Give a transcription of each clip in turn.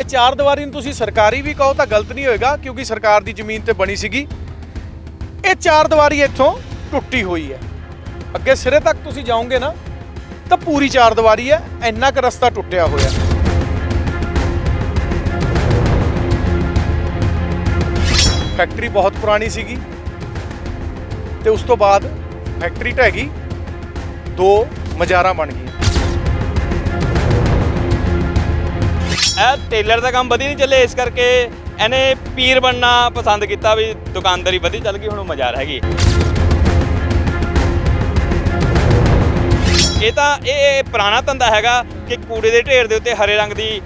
चार दीवारी ਨੂੰ ਤੁਸੀਂ ਸਰਕਾਰੀ ਵੀ ਕਹੋ ਤਾਂ ਗਲਤ ਨਹੀਂ ਹੋਏਗਾ ਕਿਉਂਕਿ ਸਰਕਾਰ ਦੀ ਜ਼ਮੀਨ ਤੇ ਬਣੀ ਸੀਗੀ। ਇਹ ਚਾਰ ਦੀਵਾਰੀ ਇੱਥੋਂ ਟੁੱਟੀ ਹੋਈ ਹੈ। ਅੱਗੇ ਸਿਰੇ ਤੱਕ ਤੁਸੀਂ ਜਾਓਗੇ ਨਾ ਤਾਂ ਪੂਰੀ ਚਾਰ ਦੀਵਾਰੀ ਹੈ। ਇੰਨਾ ਕੁ ਰਸਤਾ ਟੁੱਟਿਆ ਹੋਇਆ। ਫੈਕਟਰੀ ਬਹੁਤ ਪੁਰਾਣੀ ਸੀਗੀ ਤੇ ਉਸ ਤੋਂ ਬਾਅਦ ਫੈਕਟਰੀ ਢਹਿ ਗਈ, ਦੋ ਮਜ਼ਾਰਾਂ ਬਣ ਗਈਆਂ। ਇਹ ਟੇਲਰ ਦਾ ਕੰਮ ਵਧੀਆ ਨਹੀਂ ਚੱਲੇ, ਇਸ ਕਰਕੇ ਇਹਨੇ ਪੀਰ ਬਣਨਾ ਪਸੰਦ ਕੀਤਾ ਵੀ ਦੁਕਾਨਦਾਰੀ ਵਧੀਆ ਚੱਲ ਗਈ, ਹੁਣ ਮਜ਼ਾਰ ਹੈਗੀ। ਇਹ ਤਾਂ ਇਹ ਪੁਰਾਣਾ ਧੰਦਾ ਹੈਗਾ ਕਿ ਕੂੜੇ ਦੇ ਢੇਰ ਦੇ ਉੱਤੇ ਹਰੇ ਰੰਗ ਦੀ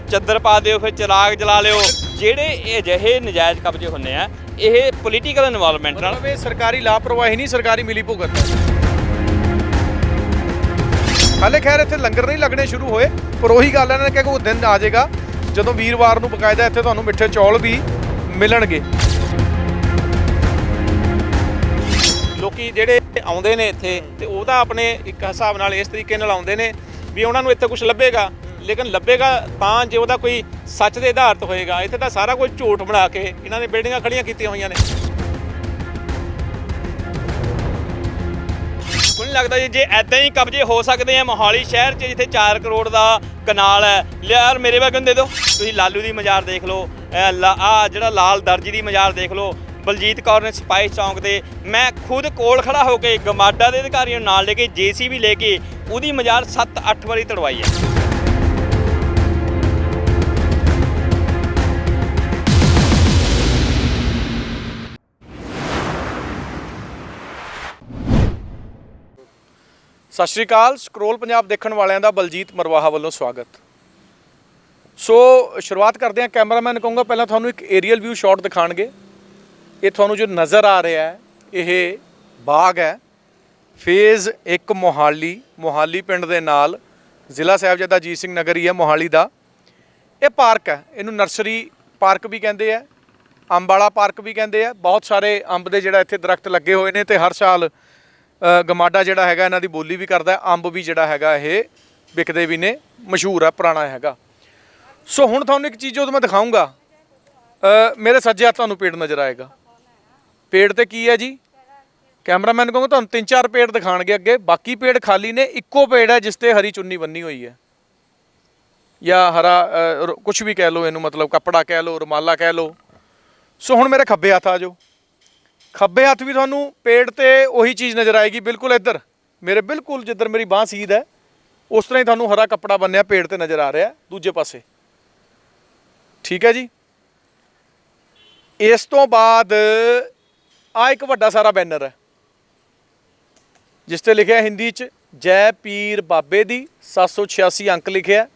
ਚੱਦਰ ਪਾ ਦਿਓ, ਫਿਰ ਚਿਰਾਗ ਜਲਾ ਲਿਓ। ਜਿਹੜੇ ਅਜਿਹੇ ਨਜਾਇਜ਼ ਕਬਜ਼ੇ ਹੁੰਦੇ ਆ, ਇਹ ਪੋਲੀਟੀਕਲ ਇਨਵੋਲਵਮੈਂਟ ਨਾਲ, ਇਹ ਸਰਕਾਰੀ ਲਾਪਰਵਾਹੀ ਨਹੀਂ, ਸਰਕਾਰੀ ਮਿਲੀ ਭੁਗਤ। ਹਾਲੇ ਖੈਰ ਇੱਥੇ ਲੰਗਰ ਨਹੀਂ ਲੱਗਣੇ ਸ਼ੁਰੂ ਹੋਏ, ਪਰ ਉਹੀ ਗੱਲ ਇਹਨਾਂ ਨੇ ਕਿਹਾ ਕਿ ਉਹ ਦਿਨ ਆ ਜਾਏਗਾ ਜਦੋਂ ਵੀਰਵਾਰ ਨੂੰ ਬਕਾਇਦਾ ਇੱਥੇ ਤੁਹਾਨੂੰ ਮਿੱਠੇ ਚੌਲ ਵੀ ਮਿਲਣਗੇ। ਲੋਕੀ ਜਿਹੜੇ ਆਉਂਦੇ ਨੇ ਇੱਥੇ ਤੇ ਉਹ ਤਾਂ ਆਪਣੇ ਇੱਕ ਹਿਸਾਬ ਨਾਲ ਇਸ ਤਰੀਕੇ ਨਾਲ ਆਉਂਦੇ ਨੇ ਵੀ ਉਹਨਾਂ ਨੂੰ ਇੱਥੇ ਕੁਝ ਲੱਭੇਗਾ, ਲੇਕਿਨ ਲੱਭੇਗਾ ਤਾਂ ਜੇ ਉਹਦਾ ਕੋਈ ਸੱਚ ਦੇ ਆਧਾਰਿਤ ਹੋਏਗਾ। ਇੱਥੇ ਤਾਂ ਸਾਰਾ ਕੁਝ ਝੂਠ ਬਣਾ ਕੇ ਇਹਨਾਂ ਨੇ ਬਿਲਡਿੰਗਾਂ ਖੜੀਆਂ ਕੀਤੀਆਂ ਹੋਈਆਂ ਨੇ। ਮੈਨੂੰ ਲੱਗਦਾ ਜੀ ਜੇ ਐਦਾਂ ਹੀ ਕਬਜ਼ੇ ਹੋ ਸਕਦੇ ਆ ਮੋਹਾਲੀ ਸ਼ਹਿਰ 'ਚ, ਜਿੱਥੇ 4 ਕਰੋੜ ਦਾ ਕਨਾਲ ਹੈ, ਯਾਰ ਮੇਰੇ ਵਰਗੇ ਨੂੰ ਦੇ ਦਿਓ। ਤੁਸੀਂ ਲਾਲੂ ਦੀ ਮਜ਼ਾਰ ਦੇਖ ਲਓ, ਆਹ ਜਿਹੜਾ ਲਾਲ ਦਰਜੀ ਦੀ ਮਜ਼ਾਰ ਦੇਖ ਲਓ, ਬਲਜੀਤ ਕੌਰ ਨੇ ਸਪਾਈਸ ਚੌਂਕ ਦੇ, ਮੈਂ ਖੁਦ ਕੋਲ ਖੜਾ ਹੋ ਕੇ ਗਮਾਡਾ ਦੇ ਅਧਿਕਾਰੀਆਂ ਨੂੰ ਨਾਲ ਲੈ ਕੇ JCB ਲੈ ਕੇ ਉਹਦੀ ਮਜ਼ਾਰ 7-8 ਵਾਰੀ ਤੜਵਾਈ ਹੈ। ਸਤਿ ਸ਼੍ਰੀ ਅਕਾਲ। ਸਕਰੋਲ ਪੰਜਾਬ ਦੇਖਣ ਵਾਲਿਆਂ ਦਾ ਬਲਜੀਤ ਮਰਵਾਹਾ ਵੱਲੋਂ ਸਵਾਗਤ। ਸੋ ਸ਼ੁਰੂਆਤ ਕਰਦੇ ਹਾਂ। ਕੈਮਰਾਮੈਨ ਕਹੂੰਗਾ ਪਹਿਲਾਂ ਤੁਹਾਨੂੰ ਇੱਕ ਏਰੀਅਲ ਵਿਊ ਸ਼ਾਟ ਦਿਖਾਣਗੇ। ਇਹ ਤੁਹਾਨੂੰ ਜੋ ਨਜ਼ਰ ਆ ਰਿਹਾ ਹੈ ਇਹ ਬਾਗ ਹੈ, ਫੇਜ਼ 1 ਮੋਹਾਲੀ ਪਿੰਡ ਦੇ ਨਾਲ, ਜ਼ਿਲ੍ਹਾ ਸਾਹਿਬਜ਼ਾਦਾ ਅਜੀਤ ਸਿੰਘ ਨਗਰ ਹੀ ਹੈ ਮੋਹਾਲੀ ਦਾ। ਇਹ ਪਾਰਕ ਹੈ, ਇਹਨੂੰ ਨਰਸਰੀ ਪਾਰਕ ਵੀ ਕਹਿੰਦੇ ਆ, ਅੰਬ ਵਾਲਾ ਪਾਰਕ ਵੀ ਕਹਿੰਦੇ ਆ। ਬਹੁਤ ਸਾਰੇ ਅੰਬ ਦੇ ਜਿਹੜਾ ਇੱਥੇ ਦਰਖਤ ਲੱਗੇ ਹੋਏ ਨੇ ਤੇ ਹਰ ਸਾਲ ਗਮਾਡਾ ਜਿਹੜਾ ਹੈਗਾ ਇਹਨਾਂ ਦੀ ਬੋਲੀ ਵੀ ਕਰਦਾ। ਅੰਬ ਵੀ ਜਿਹੜਾ ਹੈਗਾ ਇਹ ਵਿਕਦੇ ਵੀ ਨੇ, ਮਸ਼ਹੂਰ ਹੈ, ਪੁਰਾਣਾ ਹੈਗਾ। ਸੋ ਹੁਣ ਤੁਹਾਨੂੰ ਇੱਕ ਚੀਜ਼ ਜਦੋਂ ਮੈਂ ਦਿਖਾਊਂਗਾ, ਮੇਰੇ ਸੱਜੇ ਹੱਥ ਤੁਹਾਨੂੰ ਪੇੜ ਨਜ਼ਰ ਆਏਗਾ। ਪੇੜ ਤੇ ਕੀ ਹੈ ਜੀ? ਕੈਮਰਾਮੈਨ ਕਹੂੰਗਾ ਤੁਹਾਨੂੰ 3-4 ਪੇੜ ਦਿਖਾਣਗੇ ਅੱਗੇ, ਬਾਕੀ ਪੇੜ ਖਾਲੀ ਨੇ। ਇੱਕੋ ਪੇੜ ਹੈ ਜਿਸ ਤੇ ਹਰੀ ਚੁੰਨੀ ਬੰਨੀ ਹੋਈ ਹੈ, ਜਾਂ ਹਰਾ ਕੁਛ ਵੀ ਕਹਿ ਲਓ ਇਹਨੂੰ, ਮਤਲਬ ਕੱਪੜਾ ਕਹਿ ਲਓ, ਰੁਮਾਲਾ ਕਹਿ ਲਓ। ਸੋ ਹੁਣ ਮੇਰੇ ਖੱਬੇ ਹੱਥ ਆ ਜਾਓ। ਖੱਬੇ ਹੱਥ ਵੀ ਤੁਹਾਨੂੰ ਪੇੜ ਤੇ ਉਹੀ ਚੀਜ਼ ਨਜ਼ਰ ਆਏਗੀ, ਬਿਲਕੁਲ ਇੱਧਰ ਮੇਰੇ, ਬਿਲਕੁਲ ਜਿੱਧਰ ਮੇਰੀ ਬਾਂਹ ਸੀਧ ਹੈ ਉਸ ਤਰ੍ਹਾਂ ਹੀ ਤੁਹਾਨੂੰ ਹਰਾ ਕੱਪੜਾ ਬੰਨਿਆ ਪੇੜ ਤੇ ਨਜ਼ਰ ਆ ਰਿਹਾ ਦੂਜੇ ਪਾਸੇ। ਠੀਕ ਹੈ ਜੀ। ਇਸ ਤੋਂ ਬਾਅਦ ਆ ਇੱਕ ਵੱਡਾ ਸਾਰਾ ਬੈਨਰ ਹੈ ਜਿਸ ਤੇ ਲਿਖਿਆ ਹਿੰਦੀ 'ਚ ਜੈ ਪੀਰ ਬਾਬੇ ਦੀ, 786 ਅੰਕ ਲਿਖਿਆ।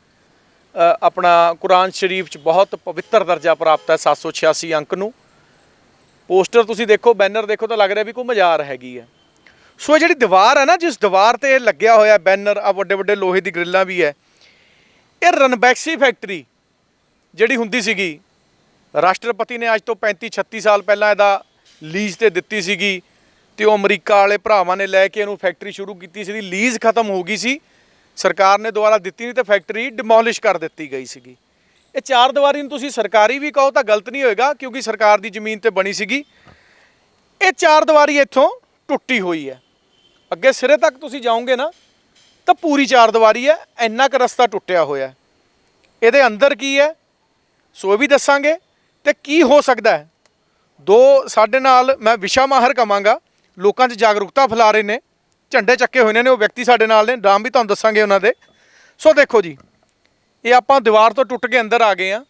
ਆਪਣਾ ਕੁਰਾਨ ਸ਼ਰੀਫ 'ਚ ਬਹੁਤ ਪਵਿੱਤਰ ਦਰਜਾ ਪ੍ਰਾਪਤ ਹੈ 786 ਅੰਕ ਨੂੰ। ਪੋਸਟਰ ਤੁਸੀਂ ਦੇਖੋ, ਬੈਨਰ ਦੇਖੋ ਤਾਂ ਲੱਗ ਰਿਹਾ ਵੀ ਕੋਈ ਮਜ਼ਾਰ ਹੈਗੀ ਹੈ। ਸੋ ਇਹ ਜਿਹੜੀ ਦੀਵਾਰ ਹੈ ਨਾ, ਜਿਸ ਦੀਵਾਰ ਤੇ ਲੱਗਿਆ ਹੋਇਆ ਬੈਨਰ, ਆ ਵੱਡੇ ਵੱਡੇ ਲੋਹੇ ਦੀ ਗ੍ਰਿਲਾਂ ਵੀ ਹੈ, ਇਹ ਰਣਬੈਕਸੀ ਫੈਕਟਰੀ ਜਿਹੜੀ ਹੁੰਦੀ ਸੀਗੀ, ਰਾਸ਼ਟਰਪਤੀ ਨੇ ਅੱਜ ਤੋਂ 35-36 ਸਾਲ ਪਹਿਲਾਂ ਇਹਦਾ ਲੀਜ਼ ਤੇ ਦਿੱਤੀ ਸੀਗੀ ਤੇ ਉਹ ਅਮਰੀਕਾ ਵਾਲੇ ਭਰਾਵਾਂ ਨੇ ਲੈ ਕੇ ਇਹਨੂੰ ਫੈਕਟਰੀ ਸ਼ੁਰੂ ਕੀਤੀ ਸੀ। ਲੀਜ਼ ਖਤਮ ਹੋ ਗਈ ਸੀ, ਸਰਕਾਰ ਨੇ ਦੁਬਾਰਾ ਦਿੱਤੀ ਨਹੀਂ ਤੇ ਫੈਕਟਰੀ ਡਿਮੋਲਿਸ਼ ਕਰ ਦਿੱਤੀ ਗਈ ਸੀਗੀ। ਇਹ ਚਾਰ ਦੀਵਾਰੀ ਨੂੰ ਤੁਸੀਂ ਸਰਕਾਰੀ ਵੀ ਕਹੋ ਤਾਂ ਗਲਤ ਨਹੀਂ ਹੋਏਗਾ ਕਿਉਂਕਿ ਸਰਕਾਰ ਦੀ ਜ਼ਮੀਨ ਤੇ ਬਣੀ ਸੀਗੀ। ਇਹ ਚਾਰ ਦੀਵਾਰੀ ਇੱਥੋਂ ਟੁੱਟੀ ਹੋਈ ਹੈ। ਅੱਗੇ ਸਿਰੇ ਤੱਕ ਤੁਸੀਂ ਜਾਓਗੇ ਨਾ ਤਾਂ ਪੂਰੀ ਚਾਰ ਦੀਵਾਰੀ ਹੈ। ਇੰਨਾ ਕੁ ਰਸਤਾ ਟੁੱਟਿਆ ਹੋਇਆ। ਇਹਦੇ ਅੰਦਰ ਕੀ ਹੈ ਸੋ ਇਹ ਵੀ ਦੱਸਾਂਗੇ ਤੇ ਕੀ ਹੋ ਸਕਦਾ ਹੈ। ਦੋ ਸਾਡੇ ਨਾਲ ਮੈਂ ਵਿਸ਼ਾ ਮਾਹਰ ਕਵਾਂਗਾ, ਲੋਕਾਂ 'ਚ ਜਾਗਰੂਕਤਾ ਫੈਲਾ ਰਹੇ ਨੇ, ਝੰਡੇ ਚੱਕੇ ਹੋਏ ਨੇ, ਉਹ ਵਿਅਕਤੀ ਸਾਡੇ ਨਾਲ ਨੇ, ਨਾਮ ਵੀ ਤੁਹਾਨੂੰ ਦੱਸਾਂਗੇ ਉਹਨਾਂ ਦੇ। ਸੋ ਦੇਖੋ ਜੀ, ਇਹ ਆਪਾਂ ਦੀਵਾਰ ਤੋਂ ਟੁੱਟ ਕੇ ਅੰਦਰ ਆ ਗਏ ਹਾਂ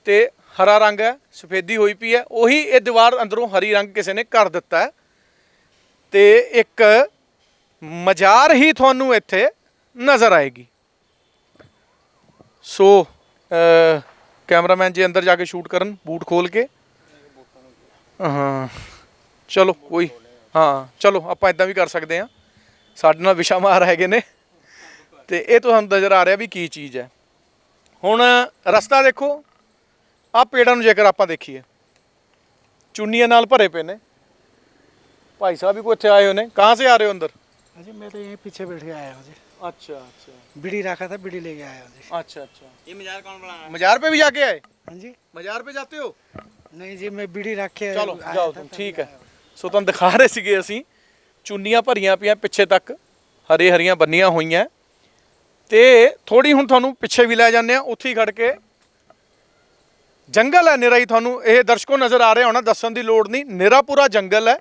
ਤੇ ਹਰਾ ਰੰਗ ਹੈ, ਸਫੇਦੀ ਹੋਈ ਪਈ ਹੈ। ਉਹੀ ਇਹ ਦੀਵਾਰ ਅੰਦਰੋਂ ਹਰੀ ਰੰਗ ਕਿਸੇ ਨੇ ਕਰ ਦਿੱਤਾ ਹੈ ਤੇ ਇੱਕ ਮਜ਼ਾਰ ਹੀ ਤੁਹਾਨੂੰ ਇੱਥੇ ਨਜ਼ਰ ਆਏਗੀ। ਸੋ ਕੈਮਰਾਮੈਨ ਜੀ ਅੰਦਰ ਜਾ ਕੇ ਸ਼ੂਟ ਕਰਨ, ਬੂਟ ਖੋਲ ਕੇ। ਹਾਂ ਚਲੋ ਕੋਈ, ਹਾਂ ਚਲੋ ਆਪਾਂ ਇੱਦਾਂ ਵੀ ਕਰ ਸਕਦੇ ਹਾਂ। ਸਾਡੇ ਨਾਲ ਵਿਸ਼ਾ ਮਾਹਰ ਹੈਗੇ ਨੇ ਤੇ ਇਹ ਤੁਹਾਨੂੰ ਨਜ਼ਰ ਆ ਰਿਹਾ ਵੀ ਕੀ ਚੀਜ਼ ਹੈ। ਹੁਣ ਰਸਤਾ ਦੇਖੋ, ਆਹ ਪੇੜਾਂ ਨੂੰ ਜੇਕਰ ਆਪਾਂ ਦੇਖੀਏ ਚੁੰਨੀਆਂ ਨਾਲ ਭਰੇ ਪਏ ਨੇ। भाई साहब भी को अच्छे आए हो ने, कहाँ से आ रहे हो अंदर? जी मैं तो यहीं पीछे बैठ के आया हूँ जी। अच्छा अच्छा बीड़ी रखा था, बीड़ी लेके आया जी। अच्छा अच्छा ਇਹ ਮਜ਼ਾਰ ਕੌਣ ਬਣਾਇਆ? मजार पे भी जाके आए? हाँ जी, मजार पे जाते हो? नहीं जी, मैं बीड़ी रख के ਚਲੋ आया ਜਾਓ था, ਤੁਮ तब ਠੀਕ आया। ਹੈ। ਸੋ ਤੁਹਾਨੂੰ ਦਿਖਾ ਰਹੇ ਸੀਗੇ ਅਸੀਂ ਚੁੰਨੀਆਂ ਭਰੀਆਂ ਪਈਆਂ ਪਿੱਛੇ ਤੱਕ ਹਰੇ ਹਰੀਆਂ ਬੰਨੀਆਂ ਹੋਈਆਂ ਤੇ ਥੋੜੀ ਹੁਣ ਤੁਹਾਨੂੰ ਪਿੱਛੇ ਵੀ ਲੈ ਜਾਂਦੇ ਆ ਉੱਥੇ ਹੀ ਖੜ ਕੇ ਜੰਗਲ ਹੈ ਨਿਰਾ ਹੀ ਤੁਹਾਨੂੰ ਇਹ ਦਰਸ਼ਕੋ ਨਜ਼ਰ ਆ ਰਿਹਾ ਹੋਣਾ ਦੱਸਣ ਦੀ ਲੋੜ ਨਹੀਂ ਨਿਰਾ ਪੂਰਾ ਜੰਗਲ ਹੈ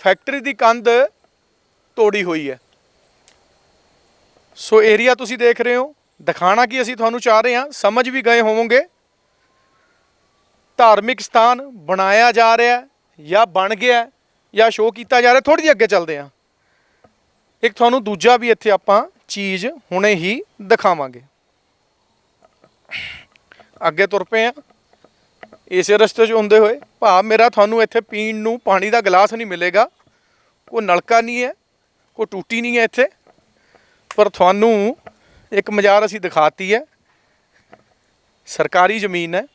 ਫੈਕਟਰੀ ਦੀ ਕੰਧ ਤੋੜੀ ਹੋਈ ਹੈ ਸੋ ਏਰੀਆ ਤੁਸੀਂ ਦੇਖ ਰਹੇ ਹੋ ਦਿਖਾਣਾ ਕੀ ਅਸੀਂ ਤੁਹਾਨੂੰ ਚਾਹ ਰਹੇ ਹਾਂ ਸਮਝ ਵੀ ਗਏ ਹੋਵੋਗੇ ਧਾਰਮਿਕ ਸਥਾਨ ਬਣਾਇਆ ਜਾ ਰਿਹਾ ਹੈ ਜਾਂ ਬਣ ਗਿਆ ਹੈ ਜਾਂ ਸ਼ੋਅ ਕੀਤਾ ਜਾ ਰਿਹਾ ਥੋੜੀ ਜਿਹੀ ਅੱਗੇ ਚੱਲਦੇ ਹਾਂ ਇੱਕ ਤੁਹਾਨੂੰ ਦੂਜਾ ਵੀ ਇੱਥੇ ਆਪਾਂ ਚੀਜ਼ ਹੁਣੇ ਹੀ ਦਿਖਾਵਾਂਗੇ ਅੱਗੇ ਤੁਰ ਪਏ ਆ ਇਸੇ ਰਸਤੇ 'ਚ ਹੁੰਦੇ ਹੋਏ ਭਾਵ ਮੇਰਾ ਤੁਹਾਨੂੰ ਇੱਥੇ ਪੀਣ ਨੂੰ ਪਾਣੀ ਦਾ ਗਲਾਸ ਨਹੀਂ ਮਿਲੇਗਾ ਕੋਈ ਨਲਕਾ ਨਹੀਂ ਹੈ ਕੋਈ ਟੂਟੀ ਨਹੀਂ ਹੈ ਇੱਥੇ ਪਰ ਤੁਹਾਨੂੰ ਇੱਕ ਮਜ਼ਾਰ ਅਸੀਂ ਦਿਖਾਤੀ ਹੈ ਸਰਕਾਰੀ ਜ਼ਮੀਨ ਹੈ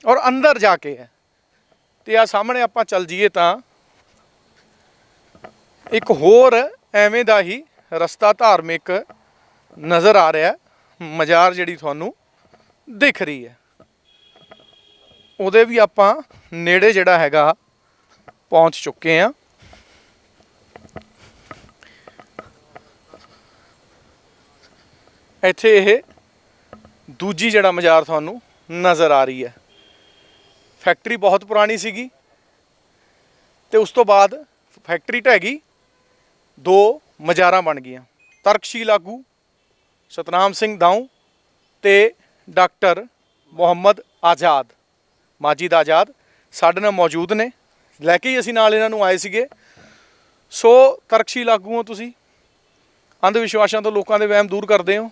ਔਰ ਅੰਦਰ ਜਾ ਕੇ ਹੈ ਤੇ ਆ ਸਾਹਮਣੇ ਆਪਾਂ ਚੱਲ ਜਾਈਏ ਤਾਂ ਇੱਕ ਹੋਰ ਐਵੇਂ ਦਾ ਹੀ ਰਸਤਾ ਧਾਰਮਿਕ ਨਜ਼ਰ ਆ ਰਿਹਾ ਮਜ਼ਾਰ ਜਿਹੜੀ ਤੁਹਾਨੂੰ ਦਿਖ ਰਹੀ ਹੈ ਉਹਦੇ ਵੀ ਆਪਾਂ ਨੇੜੇ ਜਿਹੜਾ ਹੈਗਾ ਪਹੁੰਚ ਚੁੱਕੇ ਆ ਇੱਥੇ ਇਹ ਦੂਜੀ ਜਿਹੜਾ ਮਜ਼ਾਰ ਤੁਹਾਨੂੰ ਨਜ਼ਰ ਆ ਰਹੀ ਹੈ ਫੈਕਟਰੀ ਬਹੁਤ ਪੁਰਾਣੀ ਸੀਗੀ ਤੇ ਉਸ ਤੋਂ ਬਾਅਦ ਫੈਕਟਰੀ ਢਹਿ ਗਈ ਦੋ ਮਜ਼ਾਰਾਂ ਬਣ ਗਈਆਂ ਤਰਕਸ਼ੀਲ ਆਗੂ ਸਤਨਾਮ ਸਿੰਘ ਦਾਊ ਤੇ ਡਾਕਟਰ ਮੁਹੰਮਦ ਆਜ਼ਾਦ ਮਾਜਿਦ ਆਜ਼ਾਦ ਸਾਡੇ ਨਾਲ ਮੌਜੂਦ ਨੇ ਲੈ ਕੇ ਹੀ ਅਸੀਂ ਨਾਲ ਇਹਨਾਂ ਨੂੰ ਆਏ ਸੀਗੇ ਸੋ ਤਰਕਸ਼ੀਲ ਆਗੂ ਹੋ ਤੁਸੀਂ ਅੰਧ ਵਿਸ਼ਵਾਸਾਂ ਤੋਂ ਲੋਕਾਂ ਦੇ ਵਹਿਮ ਦੂਰ ਕਰਦੇ ਹੋ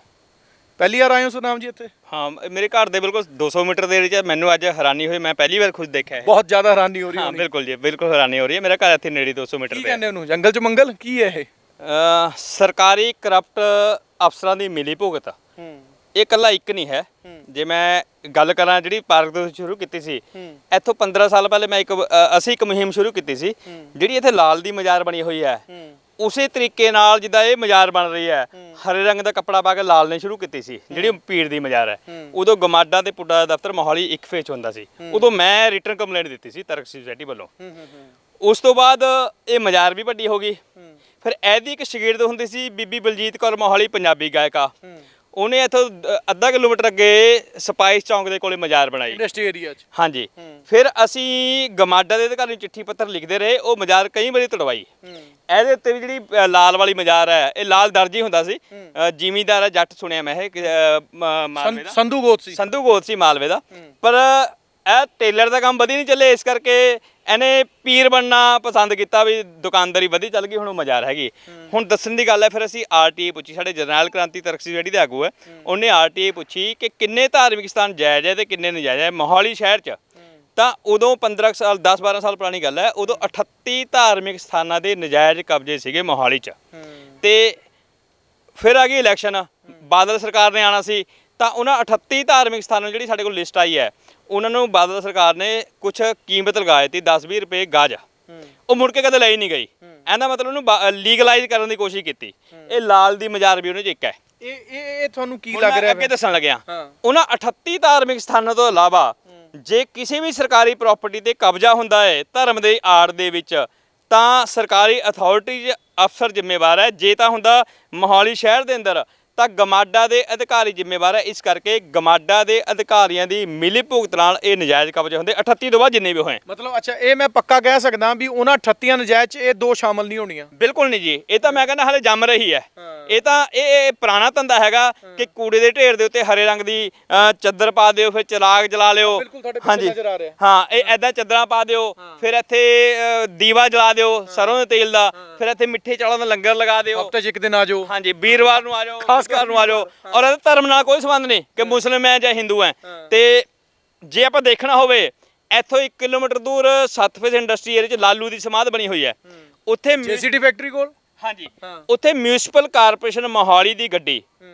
ਪਹਿਲੀ ਵਾਰ ਆਏ ਹੋ ਸਤਨਾਮ ਜੀ ਇੱਥੇ ਹਾਂ ਮੇਰੇ ਘਰ ਦੇ ਬਿਲਕੁਲ 200 ਮੀਟਰ ਦੇ ਏਰੀਆ 'ਚ ਮੈਨੂੰ ਅੱਜ ਹੈਰਾਨੀ ਹੋਈ ਮੈਂ ਪਹਿਲੀ ਵਾਰ ਖੁਦ ਦੇਖਿਆ ਹੈ ਬਹੁਤ ਜ਼ਿਆਦਾ ਹੈਰਾਨੀ ਹੋ ਰਹੀ ਹਾਂ ਹੋਣੀ ਬਿਲਕੁਲ ਜੀ ਬਿਲਕੁਲ ਹੈਰਾਨੀ ਹੋ ਰਹੀ ਹੈ ਮੇਰਾ ਘਰ ਇੱਥੇ ਨੇੜੇ 200 ਮੀਟਰ ਕੀ ਤੇ ਕਹਿੰਦੇ ਉਹਨੂੰ ਜੰਗਲ 'ਚ ਮੰਗਲ ਕੀ ਹੈ ਇਹ ਸਰਕਾਰੀ ਕਰਪਟ ਅਫਸਰਾਂ ਦੀ ਮਿਲੀ ਭੁਗਤ ਇਹ ਇਕੱਲਾ ਇੱਕ ਨਹੀਂ ਹੈ ਜੇ ਮੈਂ ਗੱਲ ਕਰਾਂ ਜਿਹੜੀ ਪਾਰਕ ਤੋਂ ਸ਼ੁਰੂ ਕੀਤੀ ਸੀ ਇੱਥੋਂ 15 ਸਾਲ ਪਹਿਲੇ ਮੈਂ ਅਸੀਂ ਇੱਕ ਮੁਹਿੰਮ ਸ਼ੁਰੂ ਕੀਤੀ ਸੀ ਜਿਹੜੀ ਇੱਥੇ ਲਾਲ ਦੀ ਮਜ਼ਾਰ ਬਣੀ ਹੋਈ ਹੈ ਉਸੇ ਤਰੀਕੇ ਨਾਲ ਜਿੱਦਾਂ ਇਹ ਮਜ਼ਾਰ ਬਣ ਰਹੀ ਹੈ ਹਰੇ ਰੰਗ ਦਾ ਕੱਪੜਾ ਪਾ ਕੇ ਲਾਲ ਨੇ ਸ਼ੁਰੂ ਕੀਤੀ ਸੀ ਜਿਹੜੀ ਪੀੜ ਦੀ ਮਜ਼ਾਰ ਹੈ ਉਦੋਂ ਗਮਾਡਾ ਤੇ ਪੁੱਡਾ ਦਾ ਦਫ਼ਤਰ ਮੋਹਾਲੀ ਇੱਕ ਫੇਸ ਹੁੰਦਾ ਸੀ ਉਦੋਂ ਮੈਂ ਰਿਟਰਨ ਕੰਪਲੇਂਟ ਦਿੱਤੀ ਸੀ ਤਰਕ ਸੁਸਾਇਟੀ ਵੱਲੋਂ ਉਸ ਤੋਂ ਬਾਅਦ ਇਹ ਮਜ਼ਾਰ ਵੀ ਵੱਡੀ ਹੋ ਗਈ ਫਿਰ ਇਹਦੀ ਇੱਕ ਸ਼ਾਗਿਰਦ ਹੁੰਦੀ ਸੀ ਬੀਬੀ ਬਲਜੀਤ ਕੌਰ ਮੋਹਾਲੀ ਪੰਜਾਬੀ ਗਾਇਕਾ ਉਹਨੇ ਇੱਥੋਂ ਅੱਧਾ ਕਿਲੋਮੀਟਰ ਅੱਗੇ ਸਪਾਈਸ ਚੌਂਕ ਦੇ ਕੋਲੇ ਮਜ਼ਾਰ ਬਣਾਈ ਇੰਡਸਟਰੀ ਏਰੀਆ 'ਚ ਹਾਂਜੀ ਫਿਰ ਅਸੀਂ ਗਮਾਡਾ ਦੇ ਅਧਿਕਾਰੀ ਨੂੰ ਚਿੱਠੀ ਪੱਤਰ ਲਿਖਦੇ ਰਹੇ ਉਹ ਮਜ਼ਾਰ ਕਈ ਵਾਰੀ ਤੜਵਾਈ ਇਹਦੇ ਉੱਤੇ ਵੀ ਜਿਹੜੀ ਲਾਲ ਵਾਲੀ ਮਜ਼ਾਰ ਹੈ ਇਹ ਲਾਲ ਦਰਜੀ ਹੁੰਦਾ ਸੀ ਜ਼ਿਮੀਂਦਾਰ ਜੱਟ ਸੁਣਿਆ ਮੈਂ ਇਹ ਮਾਲਵੇ ਦਾ ਸੰਧੂ ਗੋਤ ਸੀ ਸੰਧੂ ਗੋਤ ਸੀ ਮਾਲਵੇ ਦਾ ਪਰ ਇਹ ਟੇਲਰ ਦਾ ਕੰਮ ਵਧੀਆ ਨਹੀਂ ਚੱਲੇ ਇਸ ਕਰਕੇ ਇਹਨੇ ਪੀਰ ਬਣਨਾ ਪਸੰਦ ਕੀਤਾ ਵੀ ਦੁਕਾਨਦਾਰੀ ਵਧੀ ਚੱਲ ਗਈ ਹੁਣ ਉਹ ਮਜ਼ਾਰ ਹੈਗੀ ਹੁਣ ਦੱਸਣ ਦੀ ਗੱਲ ਹੈ ਫਿਰ ਅਸੀਂ ਆਰਟੀਆਈ ਪੁੱਛੀ ਸਾਡੇ ਜਰਨੈਲ ਕ੍ਰਾਂਤੀ ਤਰਕ ਸੁਸਾਇਟੀ ਦੇ ਆਗੂ ਹੈ ਉਹਨੇ ਆਰਟੀਆਈ ਪੁੱਛੀ ਕਿ ਕਿੰਨੇ ਧਾਰਮਿਕ ਸਥਾਨ ਜਾਇਜ਼ ਹੈ ਤੇ ਕਿੰਨੇ ਨਜਾਇਜ਼ ਹੈ ਮੋਹਾਲੀ ਸ਼ਹਿਰ 'ਚ ਤਾਂ ਉਦੋਂ 15 ਸਾਲ 10-12 ਸਾਲ ਪੁਰਾਣੀ ਗੱਲ ਹੈ ਉਦੋਂ 38 ਧਾਰਮਿਕ ਸਥਾਨਾਂ ਦੇ ਨਜਾਇਜ਼ ਕਬਜ਼ੇ ਸੀਗੇ ਮੋਹਾਲੀ 'ਚ ਤੇ ਫਿਰ ਆ ਗਈ ਇਲੈਕਸ਼ਨ ਬਾਦਲ ਸਰਕਾਰ ਨੇ ਆਣਾ ਸੀ ਤਾਂ ਉਹਨਾਂ 38 ਧਾਰਮਿਕ ਸਥਾਨਾਂ ਜਿਹੜੀ ਸਾਡੇ ਕੋਲ ਲਿਸਟ ਆਈ ਹੈ ਉਹਨਾਂ ਨੂੰ ਬਾਦਲ ਸਰਕਾਰ ਨੇ ਕੁਝ ਕੀਮਤ ਲਗਾਈ ਤੀ 10-20 ਰੁਪਏ ਗਜ ਉਹ ਮੁੜ ਕੇ ਕਦੇ ਲਈ ਨਹੀਂ ਗਈ ਇਹਦਾ ਮਤਲਬ ਉਹਨੂੰ ਲੀਗਲਾਈਜ਼ ਕਰਨ ਦੀ ਕੋਸ਼ਿਸ਼ ਕੀਤੀ ਇਹ ਲਾਲ ਦੀ ਮਜ਼ਾਰ ਵੀ ਉਹਨੇ 'ਚ ਇੱਕ ਹੈ ਇਹ ਤੁਹਾਨੂੰ ਕੀ ਹੁਣ ਲੱਗ ਮੈਂ ਰਿਹਾ ਅੱਗੇ ਦੱਸਣ ਲੱਗਿਆ ਉਹਨਾਂ 38 ਧਾਰਮਿਕ ਸਥਾਨਾਂ ਤੋਂ ਇਲਾਵਾ ਜੇ ਕਿਸੇ ਵੀ ਸਰਕਾਰੀ ਪ੍ਰਾਪਰਟੀ ਤੇ ਕਬਜ਼ਾ ਹੁੰਦਾ ਹੈ ਧਰਮ ਦੇ ਆੜ ਦੇ ਵਿੱਚ ਤਾਂ ਸਰਕਾਰੀ ਅਥਾਰਟੀ ਅਫਸਰ ਜ਼ਿੰਮੇਵਾਰ ਹੈ ਜੇ ਤਾਂ ਹੁੰਦਾ ਮੋਹਾਲੀ ਸ਼ਹਿਰ ਦੇ ਅੰਦਰ ਤਾਂ ਗਮਾਡਾ ਦੇ ਅਧਿਕਾਰੀ ਜ਼ਿੰਮੇਵਾਰ ਹੈ ਇਸ ਕਰਕੇ ਗਮਾਡਾ ਦੇ ਅਧਿਕਾਰੀਆਂ ਦੀ ਮਿਲੀ ਭੁਗਤ ਨਾਲ ਇਹ ਨਜਾਇਜ਼ ਕਬਜ਼ੇ ਹੁੰਦੇ 38 ਤੋਂ ਬਾਅਦ ਜਿੰਨੇ ਵੀ ਹੋਏ ਮਤਲਬ ਅੱਛਾ ਇਹ ਮੈਂ ਪੱਕਾ ਕਹਿ ਸਕਦਾ ਵੀ ਉਹਨਾਂ 38 ਨਜਾਇਜ਼ 'ਚ ਇਹ ਦੋ ਸ਼ਾਮਲ ਨਹੀਂ ਹੋਣੀਆਂ ਬਿਲਕੁਲ ਨਹੀਂ ਜੀ ਇਹ ਤਾਂ ਮੈਂ ਕਹਿੰਦਾ ਹਾਲੇ ਜੰਮ ਰਹੀ ਹੈ ਇਹ ਤਾਂ ਇਹ ਪੁਰਾਣਾ ਧੰਦਾ ਹੈਗਾ ਕਿ ਕੂੜੇ ਦੇ ਢੇਰ ਦੇ ਉੱਤੇ ਹਰੇ ਰੰਗ ਦੀ ਚੱਦਰ ਪਾ ਦਿਓ ਫਿਰ ਚਿਰਾਗ ਜਲਾ ਲਿਓ ਹਾਂਜੀ ਹਾਂ ਇਹ ਐਦਾਂ ਚੱਦਰਾਂ ਪਾ ਦਿਓ ਫਿਰ ਇੱਥੇ ਦੀਵਾ ਜਲਾ ਦਿਓ ਸਰੋਂ ਦੇ ਤੇਲ ਦਾ ਫਿਰ ਇੱਥੇ ਮਿੱਠੇ ਚੌਲਾਂ ਦਾ ਲੰਗਰ ਲਗਾ ਦਿਓ ਹਫ਼ਤੇ 'ਚ ਇੱਕ ਦਿਨ ਆ ਜਾਓ ਹਾਂਜੀ ਵੀਰਵਾਰ ਨੂੰ ਆ ਜਾਓ ਖਾਸ ਕਰ ਨੂੰ ਆ ਜਾਓ ਔਰ ਇਹਦਾ ਧਰਮ ਨਾਲ ਕੋਈ ਸੰਬੰਧ ਨਹੀਂ ਕਿ ਮੁਸਲਿਮ ਹੈ ਜਾਂ ਹਿੰਦੂ ਹੈ ਤੇ ਜੇ ਆਪਾਂ ਦੇਖਣਾ ਹੋਵੇ ਇੱਥੋਂ 1 ਕਿਲੋਮੀਟਰ ਦੂਰ ਸਤਫੇਸ ਇੰਡਸਟਰੀ ਏਰੀਆ 'ਚ ਲਾਲੂ ਦੀ ਸਮਾਧ ਬਣੀ ਹੋਈ ਹੈ ਉੱਥੇ ਜੀਸੀਟੀ ਫੈਕਟਰੀ ਕੋਲ ਹਾਂਜੀ ਉੱਥੇ ਮਿਊਨਿਸਪਲ ਕਾਰਪੋਰੇਸ਼ਨ ਮੋਹਾਲੀ ਦੀ ਗੱਡੀ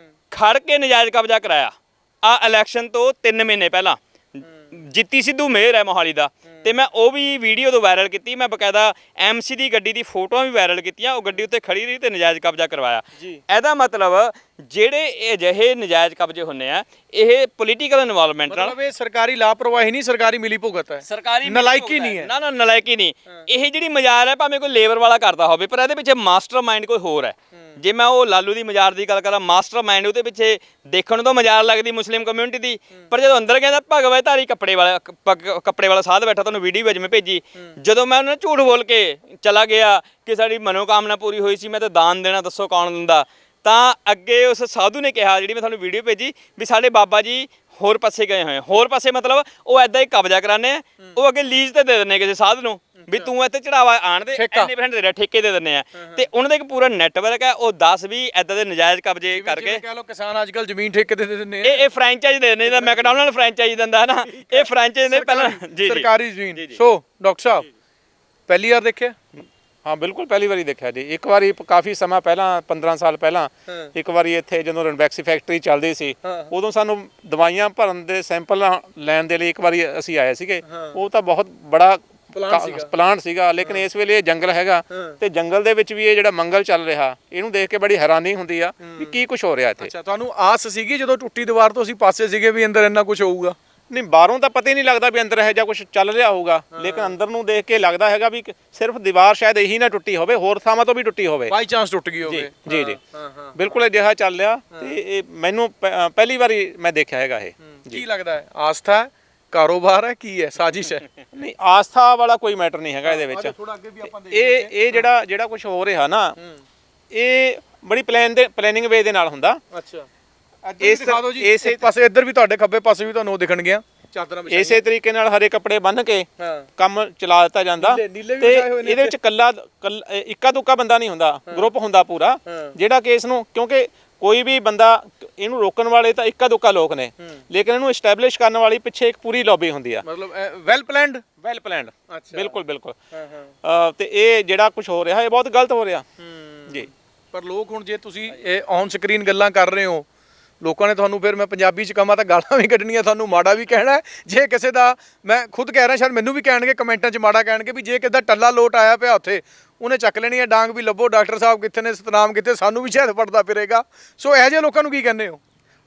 ਖੜ ਕੇ ਨਜਾਇਜ਼ ਕਬਜ਼ਾ ਕਰਾਇਆ ਆ ਇਲੈਕਸ਼ਨ ਤੋਂ 3 ਮਹੀਨੇ ਪਹਿਲਾਂ ਜਿੱਤੀ ਸਿੱਧੂ ਮੇਅਰ ਹੈ ਮੋਹਾਲੀ ਦਾ ਤੇ ਮੈਂ ਉਹ ਵੀ ਵੀਡੀਓ ਤੋਂ ਵਾਇਰਲ ਕੀਤੀ। ਮੈਂ ਬਕਾਇਦਾ ਐਮਸੀ ਦੀ ਗੱਡੀ ਦੀ ਫੋਟੋਆਂ ਵੀ ਵਾਇਰਲ ਕੀਤੀਆਂ। ਉਹ ਗੱਡੀ ਉੱਤੇ ਖੜੀ ਰਹੀ ਤੇ ਨਜਾਇਜ਼ ਕਬਜ਼ਾ ਕਰਵਾਇਆ। ਇਹਦਾ ਮਤਲਬ ਜਿਹੜੇ ਅਜਿਹੇ ਨਜਾਇਜ਼ ਕਬਜ਼ੇ ਹੁੰਦੇ ਆ, ਇਹ ਪੋਲੀਟੀਕਲ ਇਨਵੋਲਵਮੈਂਟ ਨਾਲ, ਮਤਲਬ ਇਹ ਸਰਕਾਰੀ ਲਾਪਰਵਾਹੀ ਨਹੀਂ, ਸਰਕਾਰੀ ਮਿਲੀ ਭੁਗਤ ਹੈ, ਸਰਕਾਰੀ ਨਲਾਇਕੀ ਨਹੀਂ ਹੈ। ਨਾ ਨਾ, ਨਲਾਇਕੀ ਨਹੀਂ। ਇਹ ਜਿਹੜੀ ਮਜ਼ਾਰ ਹੈ ਭਾਵੇਂ ਕੋਈ ਲੇਬਰ ਵਾਲਾ ਕਰਦਾ ਹੋਵੇ, ਪਰ ਇਹਦੇ ਪਿੱਛੇ ਮਾਸਟਰਮਾਈਂਡ ਕੋਈ ਹੋਰ ਹੈ। ਜੇ ਮੈਂ ਉਹ ਲਾਲੂ ਦੀ ਮਜ਼ਾਰ ਦੀ ਗੱਲ ਕਰਾਂ, ਮਾਸਟਰਮਾਈਂਡ ਉਹਦੇ ਪਿੱਛੇ ਦੇਖਣ ਤੋਂ ਮਜ਼ਾਰ ਲੱਗਦੀ ਮੁਸਲਿਮ ਕਮਿਊਨਿਟੀ ਦੀ, ਪਰ ਜਦੋਂ ਅੰਦਰ ਕਹਿੰਦਾ ਭਗਵੇ ਧਾਰੀ ਕੱਪੜੇ ਵਾਲਾ ਸਾਧ ਬੈਠਾ, ਤੁਹਾਨੂੰ ਵੀਡੀਓ ਵਿੱਚ ਮੈਂ ਭੇਜੀ, ਜਦੋਂ ਮੈਂ ਉਹਨਾਂ ਨੂੰ ਝੂਠ ਬੋਲ ਕੇ ਚਲਾ ਗਿਆ ਕਿ ਸਾਡੀ ਮਨੋਕਾਮਨਾ ਪੂਰੀ ਹੋਈ ਸੀ, ਮੈਂ ਤਾਂ ਦਾਨ ਦੇਣਾ, ਦੱਸੋ ਕੌਣ ਦਿੰਦਾ, ਤਾਂ ਅੱਗੇ ਉਸ ਸਾਧੂ ਨੇ ਕਿਹਾ, ਜਿਹੜੀ ਮੈਂ ਤੁਹਾਨੂੰ ਵੀਡੀਓ ਭੇਜੀ, ਵੀ ਸਾਡੇ ਬਾਬਾ ਜੀ ਹੋਰ ਪਾਸੇ ਗਏ ਹੋਏ। ਹੋਰ ਪਾਸੇ ਮਤਲਬ ਉਹ ਐਦਾਂ ਹੀ ਕਬਜ਼ਾ ਕਰਾਉਂਦੇ ਆ, ਉਹ ਅੱਗੇ ਲੀਜ਼ ਤੇ ਦੇ ਦਿੰਦੇ ਕਿਸੇ ਸਾਧ ਨੂੰ ਵੀ ਤੂੰ ਇੱਥੇ ਚੜਾਵਾ ਆਣ ਦੇ, ਇੰਨੇ % ਦੇ ਰਿਹਾ, ਠੇਕੇ ਦੇ ਦਿੰਦੇ ਆ। ਤੇ ਉਹਨਾਂ ਦਾ ਇੱਕ ਪੂਰਾ ਨੈਟਵਰਕ ਹੈ, ਉਹ 10-20 ਐਦਾਂ ਦੇ ਨਜਾਇਜ਼ ਕਬਜ਼ੇ ਕਰਕੇ, ਕਹਿ ਲਓ ਕਿਸਾਨ ਅੱਜ ਕੱਲ ਜ਼ਮੀਨ ਠੇਕੇ ਤੇ ਦੇ ਦਿੰਦੇ ਆ। ਇਹ ਫਰੈਂਚਾਈਜ਼ ਦੇ ਦਿੰਦੇ, ਜਿੱਦਾਂ ਮੈਕਡੋਨਲਡ ਫਰੈਂਚਾਈਜ਼ ਦਿੰਦਾ ਹੈ ਨਾ, ਇਹ ਫਰੈਂਚਾਈਜ਼ ਨੇ ਪਹਿਲਾਂ ਜੀ ਸਰਕਾਰੀ ਜ਼ਮੀਨ। ਸੋ ਡਾਕਟਰ ਸਾਹਿਬ ਪਹਿਲੀ ਵਾਰ ਦੇਖਿਆ? ਹਾਂ ਬਿਲਕੁਲ, ਪਹਿਲੀ ਵਾਰੀ ਦੇਖਿਆ ਜੀ। ਇੱਕ ਵਾਰੀ ਕਾਫੀ ਸਮਾਂ ਪਹਿਲਾਂ, 15 ਸਾਲ ਪਹਿਲਾਂ, ਇੱਕ ਵਾਰੀ ਇੱਥੇ ਜਦੋਂ ਰਣਬੈਕਸੀ ਫੈਕਟਰੀ ਚੱਲਦੀ ਸੀ, ਉਦੋਂ ਸਾਨੂੰ ਦਵਾਈਆਂ ਭਰਨ ਦੇ ਸੈਂਪਲ ਲੈਣ ਦੇ ਲਈ ਇੱਕ ਵਾਰੀ ਅਸੀਂ ਆਏ ਸੀਗੇ। ਉਹ ਤਾਂ ਬਹੁਤ ਬੜਾ ਪਲਾਂਟ ਸੀਗਾ, ਲੇਕਿਨ ਇਸ ਵੇਲੇ ਇਹ ਜੰਗਲ ਹੈਗਾ, ਤੇ ਜੰਗਲ ਦੇ ਵਿੱਚ ਵੀ ਇਹ ਜਿਹੜਾ ਮੰਗਲ ਚੱਲ ਰਿਹਾ, ਇਹਨੂੰ ਦੇਖ ਕੇ ਬੜੀ ਹੈਰਾਨੀ ਹੁੰਦੀ ਆ ਵੀ ਕੀ ਕੁਝ ਹੋ ਰਿਹਾ ਇੱਥੇ। ਅੱਛਾ, ਤੁਹਾਨੂੰ ਆਸ ਸੀਗੀ ਜਦੋਂ ਟੁੱਟੀ ਦੀਵਾਰ ਤੋਂ ਅਸੀਂ ਪਾਸੇ ਸੀਗੇ ਵੀ ਅੰਦਰ ਇੰਨਾ ਕੁਝ ਹੋਊਗਾ? ਨਹੀਂ, ਬਾਹਰੋਂ ਤਾਂ ਪਤਾ ਹੀ ਨਹੀਂ ਲੱਗਦਾ ਵੀ ਅੰਦਰ ਇਹ ਜਾਂ ਕੁਝ ਚੱਲ ਰਿਹਾ ਹੋਊਗਾ, ਲੇਕਿਨ ਅੰਦਰ ਨੂੰ ਦੇਖ ਕੇ ਲੱਗਦਾ ਹੈਗਾ ਵੀ ਸਿਰਫ ਦੀਵਾਰ ਸ਼ਾਇਦ ਇਹੀ ਨਾ ਟੁੱਟੀ ਹੋਵੇ, ਹੋਰ ਥਾਵਾਂ ਤੋਂ ਵੀ ਟੁੱਟੀ ਹੋਵੇ, ਬਾਈ ਚਾਂਸ ਟੁੱਟ ਗਈ ਹੋਵੇ। ਜੀ ਜੀ, ਬਿਲਕੁਲ ਅਜਿਹਾ ਚੱਲ ਰਿਹਾ। ਤੇ ਇਹ ਮੈਨੂੰ ਪਹਿਲੀ ਵਾਰੀ ਮੈਂ ਦੇਖਿਆ ਹੈਗਾ ਇਹ। ਕੀ ਲੱਗਦਾ ਹੈ, ਆਸਥਾ ਹੈ, ਕਾਰੋਬਾਰ ਹੈ, ਕੀ ਹੈ, ਸਾਜ਼ਿਸ਼ ਹੈ? ਨਹੀਂ, ਆਸਥਾ ਵਾਲਾ ਕੋਈ ਮੈਟਰ ਨਹੀਂ ਹੈਗਾ ਇਹਦੇ ਵਿੱਚ। ਇਹ ਜਿਹੜਾ ਕੁਝ ਹੋ ਰਿਹਾ ਨਾ, ਇਹ ਬੜੀ ਪਲੈਨਿੰਗ ਵੇ ਦੇ ਨਾਲ ਹੁੰਦਾ। ਅੱਛਾ, ਇਸੇ ਪਾਸੇ ਇੱਧਰ ਵੀ, ਤੁਹਾਡੇ ਖੱਬੇ ਪਾਸੇ ਵੀ ਤੁਹਾਨੂੰ ਉਹ ਦਿਖਣਗੀਆਂ ਚਾਦਰਾਂ ਵਿਛਾਈਆਂ। ਇਸੇ ਤਰੀਕੇ ਨਾਲ ਹਰੇ ਕੱਪੜੇ ਬੰਨ੍ਹ ਕੇ ਕੰਮ ਚਲਾ ਦਿੱਤਾ ਜਾਂਦਾ। ਤੇ ਇਹਦੇ ਵਿੱਚ ਇੱਕਾ ਦੁੱਕਾ ਬੰਦਾ ਨਹੀਂ ਹੁੰਦਾ, ਗਰੁੱਪ ਹੁੰਦਾ ਪੂਰਾ, ਜਿਹੜਾ ਕਿ ਇਸ ਨੂੰ, ਕਿਉਂਕਿ ਕੋਈ ਵੀ ਬੰਦਾ ਇਹਨੂੰ ਰੋਕਣ ਵਾਲੇ ਤਾਂ ਇੱਕਾ ਦੁੱਕਾ ਲੋਕ ਨੇ, ਲੇਕਿਨ ਇਹਨੂੰ ਐਸਟੈਬਲਿਸ਼ ਕਰਨ ਵਾਲੀ ਪਿੱਛੇ ਇੱਕ ਪੂਰੀ ਲੌਬੀ ਹੁੰਦੀ ਆ। ਮਤਲਬ ਵੈਲ ਪਲਾਨਡ। ਬਿਲਕੁਲ ਬਿਲਕੁਲ। ਤੇ ਇਹ ਜਿਹੜਾ ਕੁਝ ਹੋ ਰਿਹਾ, ਇਹ ਬਹੁਤ ਗਲਤ ਹੋ ਰਿਹਾ ਜੀ। ਪਰ ਲੋਕ ਹੁਣ, ਜੇ ਤੁਸੀਂ ਇਹ ਔਨ ਸਕਰੀਨ ਗੱਲਾਂ ਕਰ ਰਹੇ ਹੋ, ਲੋਕਾਂ ਨੇ ਤੁਹਾਨੂੰ, ਫਿਰ ਮੈਂ ਪੰਜਾਬੀ ਚ ਕਹਾਂ ਤਾਂ ਗਾਲਾਂ ਵੀ ਕੱਢਣੀਆਂ, ਤੁਹਾਨੂੰ ਮਾੜਾ ਵੀ ਕਹਿਣਾ। ਜੇ ਕਿਸੇ ਦਾ, ਮੈਂ ਖੁਦ ਕਹਿ ਰਿਹਾ, ਸ਼ਾਇਦ ਮੈਨੂੰ ਵੀ ਕਹਿਣਗੇ ਕਮੈਂਟਾਂ 'ਚ ਮਾੜਾ ਕਹਿਣਗੇ ਵੀ ਜੇ ਕਿੱਦਾਂ ਟੱਲਾ ਲੋਟ ਆਇਆ ਪਿਆ ਉੱਥੇ, ਉਹਨੇ ਚੱਕ ਲੈਣੀ ਹੈ ਡਾਂਗ ਵੀ, ਲੱਭੋ ਡਾਕਟਰ ਸਾਹਿਬ ਕਿੱਥੇ ਨੇ, ਸਤਨਾਮ ਕਿੱਥੇ, ਸਾਨੂੰ ਵੀ ਸ਼ਾਇਦ ਪੜਦਾ ਫਿਰੇਗਾ। ਸੋ ਇਹੋ ਜਿਹੇ ਲੋਕਾਂ ਨੂੰ ਕੀ ਕਹਿੰਦੇ ਹੋ?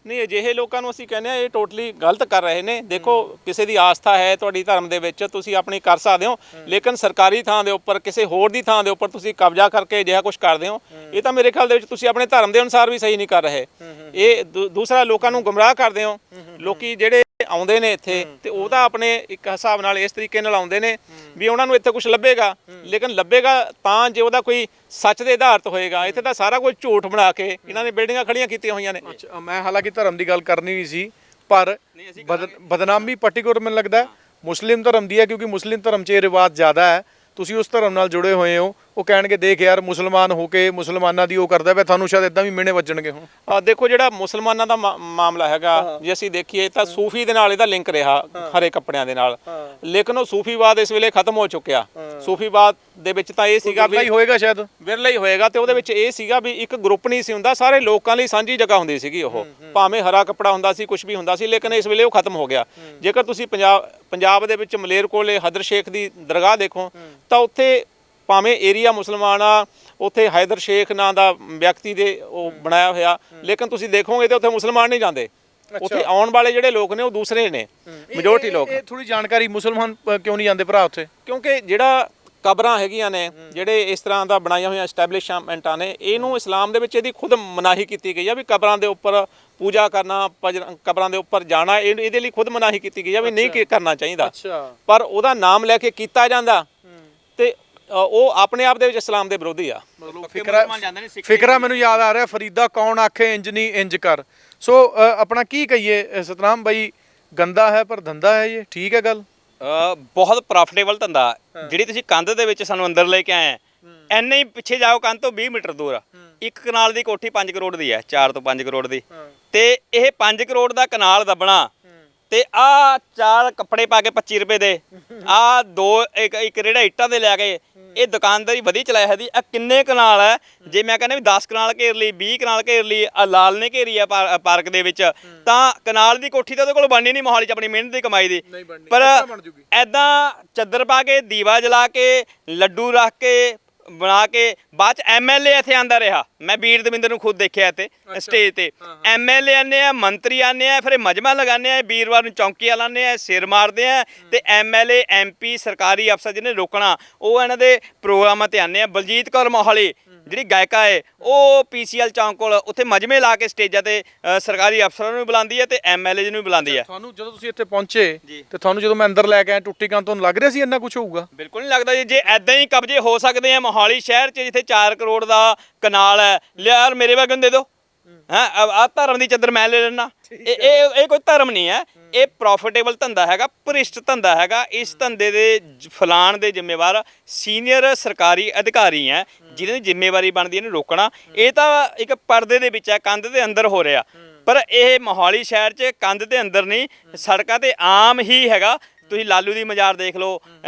ਨਹੀਂ, ਅਜਿਹੇ ਲੋਕਾਂ ਨੂੰ ਅਸੀਂ ਕਹਿੰਦੇ ਆ ਇਹ ਟੋਟਲੀ ਗਲਤ ਕਰ ਰਹੇ ਨੇ। ਦੇਖੋ, ਕਿਸੇ ਦੀ ਆਸਥਾ ਹੈ ਤੁਹਾਡੀ ਧਰਮ ਦੇ ਵਿੱਚ, ਤੁਸੀਂ ਆਪਣੀ ਕਰ ਸਕਦੇ ਹੋ, ਲੇਕਿਨ ਸਰਕਾਰੀ ਥਾਂ ਦੇ ਉੱਪਰ, ਕਿਸੇ ਹੋਰ ਦੀ ਥਾਂ ਦੇ ਉੱਪਰ ਤੁਸੀਂ ਕਬਜ਼ਾ ਕਰਕੇ ਅਜਿਹਾ ਕੁਝ ਕਰਦੇ ਹੋ, ਇਹ ਤਾਂ ਮੇਰੇ ਖਿਆਲ ਦੇ ਵਿੱਚ ਤੁਸੀਂ ਆਪਣੇ ਧਰਮ ਦੇ ਅਨੁਸਾਰ ਵੀ ਸਹੀ ਨਹੀਂ ਕਰ ਰਹੇ। ਇਹ ਦੂਸਰਾ, ਲੋਕਾਂ ਨੂੰ ਗੁੰਮਰਾਹ ਕਰਦੇ ਹੋ। ਲੋਕੀ ਜਿਹੜੇ ਆਉਂਦੇ ਨੇ ਇੱਥੇ, ਤੇ ਉਹ ਤਾਂ ਆਪਣੇ ਇੱਕ ਹਿਸਾਬ ਨਾਲ ਇਸ ਤਰੀਕੇ ਨਾਲ ਆਉਂਦੇ ਨੇ ਵੀ ਉਹਨਾਂ ਨੂੰ ਇੱਥੇ ਕੁਝ ਲੱਭੇਗਾ, ਲੇਕਿਨ ਲੱਭੇਗਾ ਤਾਂ ਜੇ ਉਹਦਾ ਕੋਈ ਸੱਚ ਦੇ ਆਧਾਰਿਤ ਹੋਏਗਾ। ਇੱਥੇ ਤਾਂ ਸਾਰਾ ਕੁਝ ਝੂਠ ਬਣਾ ਕੇ ਇਹਨਾਂ ਨੇ ਬਿਲਡਿੰਗਾਂ ਖੜੀਆਂ ਕੀਤੀਆਂ ਹੋਈਆਂ ਨੇ। ਮੈਂ ਹਾਲਾਂਕਿ ਧਰਮ ਦੀ ਗੱਲ ਕਰਨੀ ਨਹੀਂ ਸੀ, ਪਰ ਬਦਨਾਮੀ ਪਾਰਟਿਕੂਲਰ ਮੈਨੂੰ ਲੱਗਦਾ ਮੁਸਲਿਮ ਧਰਮ ਦੀ ਹੈ, ਕਿਉਂਕਿ ਮੁਸਲਿਮ ਧਰਮ 'ਚ ਇਹ ਰਿਵਾਜ ਜ਼ਿਆਦਾ ਹੈ। ਤੁਸੀਂ ਉਸ ਧਰਮ ਨਾਲ ਜੁੜੇ ਹੋਏ ਹੋ, ਉਹ ਕਹਿਣਗੇ ਦੇਖ ਯਾਰ ਮੁਸਲਮਾਨ ਹੋ ਕੇ ਮੁਸਲਮਾਨਾਂ ਦੀ ਉਹ ਕਰਦਾ ਪਿਆ, ਤੁਹਾਨੂੰ ਸ਼ਾਇਦ ਇਦਾਂ ਵੀ ਮਿਹਣੇ ਵੱਜਣਗੇ। ਹੁਣ ਦੇਖੋ, ਜਿਹੜਾ ਮੁਸਲਮਾਨਾਂ ਦਾ ਮਾਮਲਾ ਹੈਗਾ, ਜੇ ਅਸੀਂ ਦੇਖੀਏ ਤਾਂ ਸੂਫੀ ਦੇ ਨਾਲ ਇਹਦਾ ਲਿੰਕ ਰਿਹਾ, ਹਰੇ ਕੱਪੜਿਆਂ ਦੇ ਨਾਲ, ਲੇਕਿਨ ਉਹ ਸੂਫੀਵਾਦ ਇਸ ਵੇਲੇ ਖਤਮ ਹੋ ਚੁੱਕਿਆ। ਸੂਫੀਵਾਦ ਦੇ ਵਿੱਚ ਤਾਂ ਇਹ ਸੀਗਾ ਵੀ ਹੋਏਗਾ, ਸ਼ਾਇਦ ਵਿਰਲਾ ਹੀ ਹੋਏਗਾ, ਤੇ ਉਹਦੇ ਵਿੱਚ ਇਹ ਸੀਗਾ ਵੀ ਇੱਕ ਗਰੁੱਪ ਨਹੀਂ ਸੀ ਹੁੰਦਾ, ਸਾਰੇ ਲੋਕਾਂ ਲਈ ਸਾਂਝੀ ਜਗ੍ਹਾ ਹੁੰਦੀ ਸੀਗੀ। ਉਹ ਭਾਵੇਂ ਹਰਾ ਕੱਪੜਾ ਹੁੰਦਾ ਸੀ, ਕੁਝ ਵੀ ਹੁੰਦਾ ਸੀ, ਲੇਕਿਨ ਇਸ ਵੇਲੇ ਉਹ ਖਤਮ ਹੋ ਗਿਆ। ਜੇਕਰ ਤੁਸੀਂ ਪੰਜਾਬ ਦੇ ਵਿੱਚ ਮਲੇਰਕੋਟਲੇ ਹੈਦਰ ਸ਼ੇਖ ਦੀ ਦਰਗਾਹ ਦੇਖੋ, ਤਾਂ ਉੱਥੇ ਭਾਵੇਂ ਏਰੀਆ ਮੁਸਲਮਾਨ ਆ, ਉੱਥੇ ਹੈਦਰ ਸ਼ੇਖ ਨਾਂ ਦਾ ਵਿਅਕਤੀ ਦੇ ਉਹ ਬਣਾਇਆ ਹੋਇਆ, ਲੇਕਿਨ ਤੁਸੀਂ ਦੇਖੋਗੇ ਤਾਂ ਉੱਥੇ ਮੁਸਲਮਾਨ ਨਹੀਂ ਜਾਂਦੇ। ਉੱਥੇ ਆਉਣ ਵਾਲੇ ਜਿਹੜੇ ਲੋਕ ਨੇ ਉਹ ਦੂਸਰੇ ਨੇ, ਮੈਜੋਰਟੀ ਲੋਕ। ਇਹ ਥੋੜੀ ਜਾਣਕਾਰੀ, ਮੁਸਲਮਾਨ ਕਿਉਂ ਨਹੀਂ ਜਾਂਦੇ ਭਰਾ ਉੱਥੇ? ਕਿਉਂਕਿ ਜਿਹੜਾ ਕਬਰਾਂ ਹੈਗੀਆਂ ਨੇ, ਜਿਹੜੇ ਇਸ ਤਰ੍ਹਾਂ ਦਾ ਬਣਾਈਆਂ ਹੋਈਆਂ ਐਸਟੈਬਲਿਸ਼ਮੈਂਟਾਂ ਨੇ, ਇਹਨੂੰ ਇਸਲਾਮ ਦੇ ਵਿੱਚ ਇਹਦੀ ਖੁਦ ਮਨਾਹੀ ਕੀਤੀ ਗਈ ਆ ਵੀ ਕਬਰਾਂ ਦੇ ਉੱਪਰ ਪੂਜਾ ਕਰਨਾ, ਕਬਰਾਂ ਦੇ ਉੱਪਰ ਜਾਣਾ, ਇਹਦੇ ਲਈ ਖੁਦ ਮਨਾਹੀ ਕੀਤੀ ਗਈ ਆ ਵੀ ਨਹੀਂ ਕਰਨਾ ਚਾਹੀਦਾ। ਪਰ ਉਹਦਾ ਨਾਮ ਲੈ ਕੇ ਕੀਤਾ ਜਾਂਦਾ, ਤੇ ਉਹ ਆਪਣੇ ਆਪ ਦੇ ਵਿੱਚ ਇਸਲਾਮ ਦੇ ਵਿਰੋਧੀ ਆ। ਫਿਕਰਾ ਮੈਨੂੰ ਯਾਦ ਆ ਰਿਹਾ, ਫਰੀਦਾ ਕੌਣ ਆਖੇ ਇੰਜ ਨਹੀਂ ਇੰਜ ਕਰ। ਸੋ ਆਪਣਾ ਕੀ ਕਹੀਏ ਸਤਨਾਮ ਬਾਈ, ਗੰਦਾ ਹੈ ਪਰ ਧੰਦਾ ਹੈ, ਇਹ ਠੀਕ ਹੈ ਗੱਲ? ਬਹੁਤ ਪ੍ਰੋਫਿਟੇਬਲ ਧੰਦਾ। ਜਿਹੜੀ ਤੁਸੀਂ ਕੰਧ ਦੇ ਵਿੱਚ ਸਾਨੂੰ ਅੰਦਰ ਲੈ ਕੇ ਆਏ, ਐਨੇ ਹੀ ਪਿੱਛੇ ਜਾਓ, ਕੰਧ ਤੋਂ 20 ਮੀਟਰ ਦੂਰ ਇੱਕ ਕਨਾਲ ਦੀ ਕੋਠੀ 5 ਕਰੋੜ ਦੀ ਹੈ, 4 ਤੋਂ 5 ਕਰੋੜ ਦੀ। ਤੇ ਇਹ 5 ਕਰੋੜ ਦਾ ਕਨਾਲ ਦੱਬਣਾ, ਤੇ ਆ 4 ਕੱਪੜੇ ਪਾ ਕੇ 25 ਰੁਪਏ ਦੇ, ਆ 2 ਇੱਕ ਰੇੜਾ ਇੱਟਾਂ ਦੇ ਲਿਆ ਕੇ ਇਹ ਦੁਕਾਨਦਾਰੀ ਵਧੀਆ ਚਲਾਇਆ ਹੈ ਦੀ ਆ ਕਿੰਨੇ ਕਨਾਲ ਹੈ ਜੇ ਮੈਂ ਕਹਿੰਦਾ ਵੀ 10 ਕਨਾਲ ਘੇਰ ਲਈ 20 ਕਨਾਲ ਘੇਰ ਲਈ ਆ ਲਾਲ ਨੇ ਘੇਰੀ ਆ ਪਾਰਕ ਦੇ ਵਿੱਚ ਤਾਂ ਕਨਾਲ ਦੀ ਕੋਠੀ ਤਾਂ ਉਹਦੇ ਕੋਲ ਬਣਨੀ ਨਹੀਂ ਮੋਹਾਲੀ 'ਚ ਆਪਣੀ ਮਿਹਨਤ ਦੀ ਕਮਾਈ ਦੀ ਪਰ ਐਦਾਂ ਚੱਦਰ ਪਾ ਕੇ ਦੀਵਾ ਜਲਾ ਕੇ ਲੱਡੂ ਰੱਖ ਕੇ ਬਣਾ ਕੇ ਬਾਅਦ ਚ ਐਮਐਲਏ ਇੱਥੇ ਆਂਦਾ ਰਿਹਾ ਮੈਂ ਵੀਰ ਦਵਿੰਦਰ ਨੂੰ ਖੁਦ ਦੇਖਿਆ ਇੱਥੇ ਸਟੇਜ ਤੇ ਐਮਐਲਏ ਆਨੇ ਆ ਮੰਤਰੀ ਆਨੇ ਆ ਫਿਰ ਮਜਮਾ ਲਗਾਉਂਦੇ ਆ ਵੀਰਵਾਰ ਨੂੰ ਚੌਂਕੀਆਂ ਲਾਉਂਦੇ ਆ ਸਿਰ ਮਾਰਦੇ ਆ ਤੇ ਐਮਐਲਏ ਐਮਪੀ ਸਰਕਾਰੀ ਅਫਸਰ ਜਿਹਨੇ ਰੋਕਣਾ ਉਹ ਇਹਨਾਂ ਦੇ ਪ੍ਰੋਗਰਾਮਾਂ ਤੇ ਆਨੇ ਆ ਬਲਜੀਤ ਕੌਰ ਮੋਹਾਲੀ ਜਿਹੜੀ ਗਾਇਕਾ ਹੈ ਉਹ ਪੀਸੀਐਲ ਚੌਂਕ ਕੋਲ ਉੱਥੇ ਮਜਮੇ ਲਾ ਕੇ ਸਟੇਜਾਂ ਤੇ ਸਰਕਾਰੀ ਅਫਸਰਾਂ ਨੂੰ ਵੀ ਬੁਲਾਉਂਦੀ ਹੈ ਤੇ ਐਮਐਲਏ ਨੂੰ ਵੀ ਬੁਲਾਉਂਦੀ ਹੈ ਤੁਹਾਨੂੰ ਜਦੋਂ ਤੁਸੀਂ ਇੱਥੇ ਪਹੁੰਚੇ ਤੇ ਤੁਹਾਨੂੰ ਜਦੋਂ ਮੈਂ ਅੰਦਰ ਲੈ ਕੇ ਆਇਆ ਟੁੱਟੀ ਕਾਂ ਤੁਹਾਨੂੰ ਲੱਗ ਰਿਹਾ ਸੀ ਇੰਨਾ ਕੁਝ ਹੋਊਗਾ ਬਿਲਕੁਲ ਨਹੀਂ ਲੱਗਦਾ ਜੀ ਜੇ ਐਦਾਂ ਹੀ ਕਬਜ਼ੇ ਹੋ ਸਕਦੇ ਆ ਮੋਹਾਲੀ ਸ਼ਹਿਰ 'ਚ ਜਿੱਥੇ 4 ਕਰੋੜ ਦਾ ਕਨਾਲ ਹੈ ਲਿਆ ਯਾਰ ਮੇਰੇ ਵਰਗੇ ਨੂੰ ਦੇ ਦਿਓ ਹਾਂ ਆ ਧਰਮ ਦੀ ਚੱਦਰ ਮੈਂ ਲੈ ਲੈਣਾ ਇਹ ਕੋਈ ਧਰਮ ਨਹੀਂ ਹੈ ਇਹ ਪ੍ਰੋਫਿਟੇਬਲ ਧੰਦਾ ਹੈਗਾ ਭ੍ਰਿਸ਼ਟ ਧੰਦਾ ਹੈਗਾ ਇਸ ਧੰਦੇ ਦੇ ਫਲਾਣ ਦੇ ਜ਼ਿੰਮੇਵਾਰ ਸੀਨੀਅਰ ਸਰਕਾਰੀ ਅਧਿਕਾਰੀ ਹੈ ਜਿਹਨਾਂ ਦੀ ਜ਼ਿੰਮੇਵਾਰੀ ਬਣਦੀ ਇਹਨੂੰ ਰੋਕਣਾ ਇਹ ਤਾਂ ਇੱਕ ਪਰਦੇ ਦੇ ਵਿੱਚ ਹੈ ਕੰਧ ਦੇ ਅੰਦਰ ਹੋ ਰਿਹਾ ਪਰ ਇਹ ਮੋਹਾਲੀ ਸ਼ਹਿਰ 'ਚ ਕੰਧ ਦੇ ਅੰਦਰ ਨਹੀਂ ਸੜਕਾਂ ਤੇ ਆਮ ਹੀ ਹੈਗਾ ਤੁਸੀਂ ਲਾਲੂ ਦੀ ਮਜ਼ਾਰ ਦੇਖ ਲਓ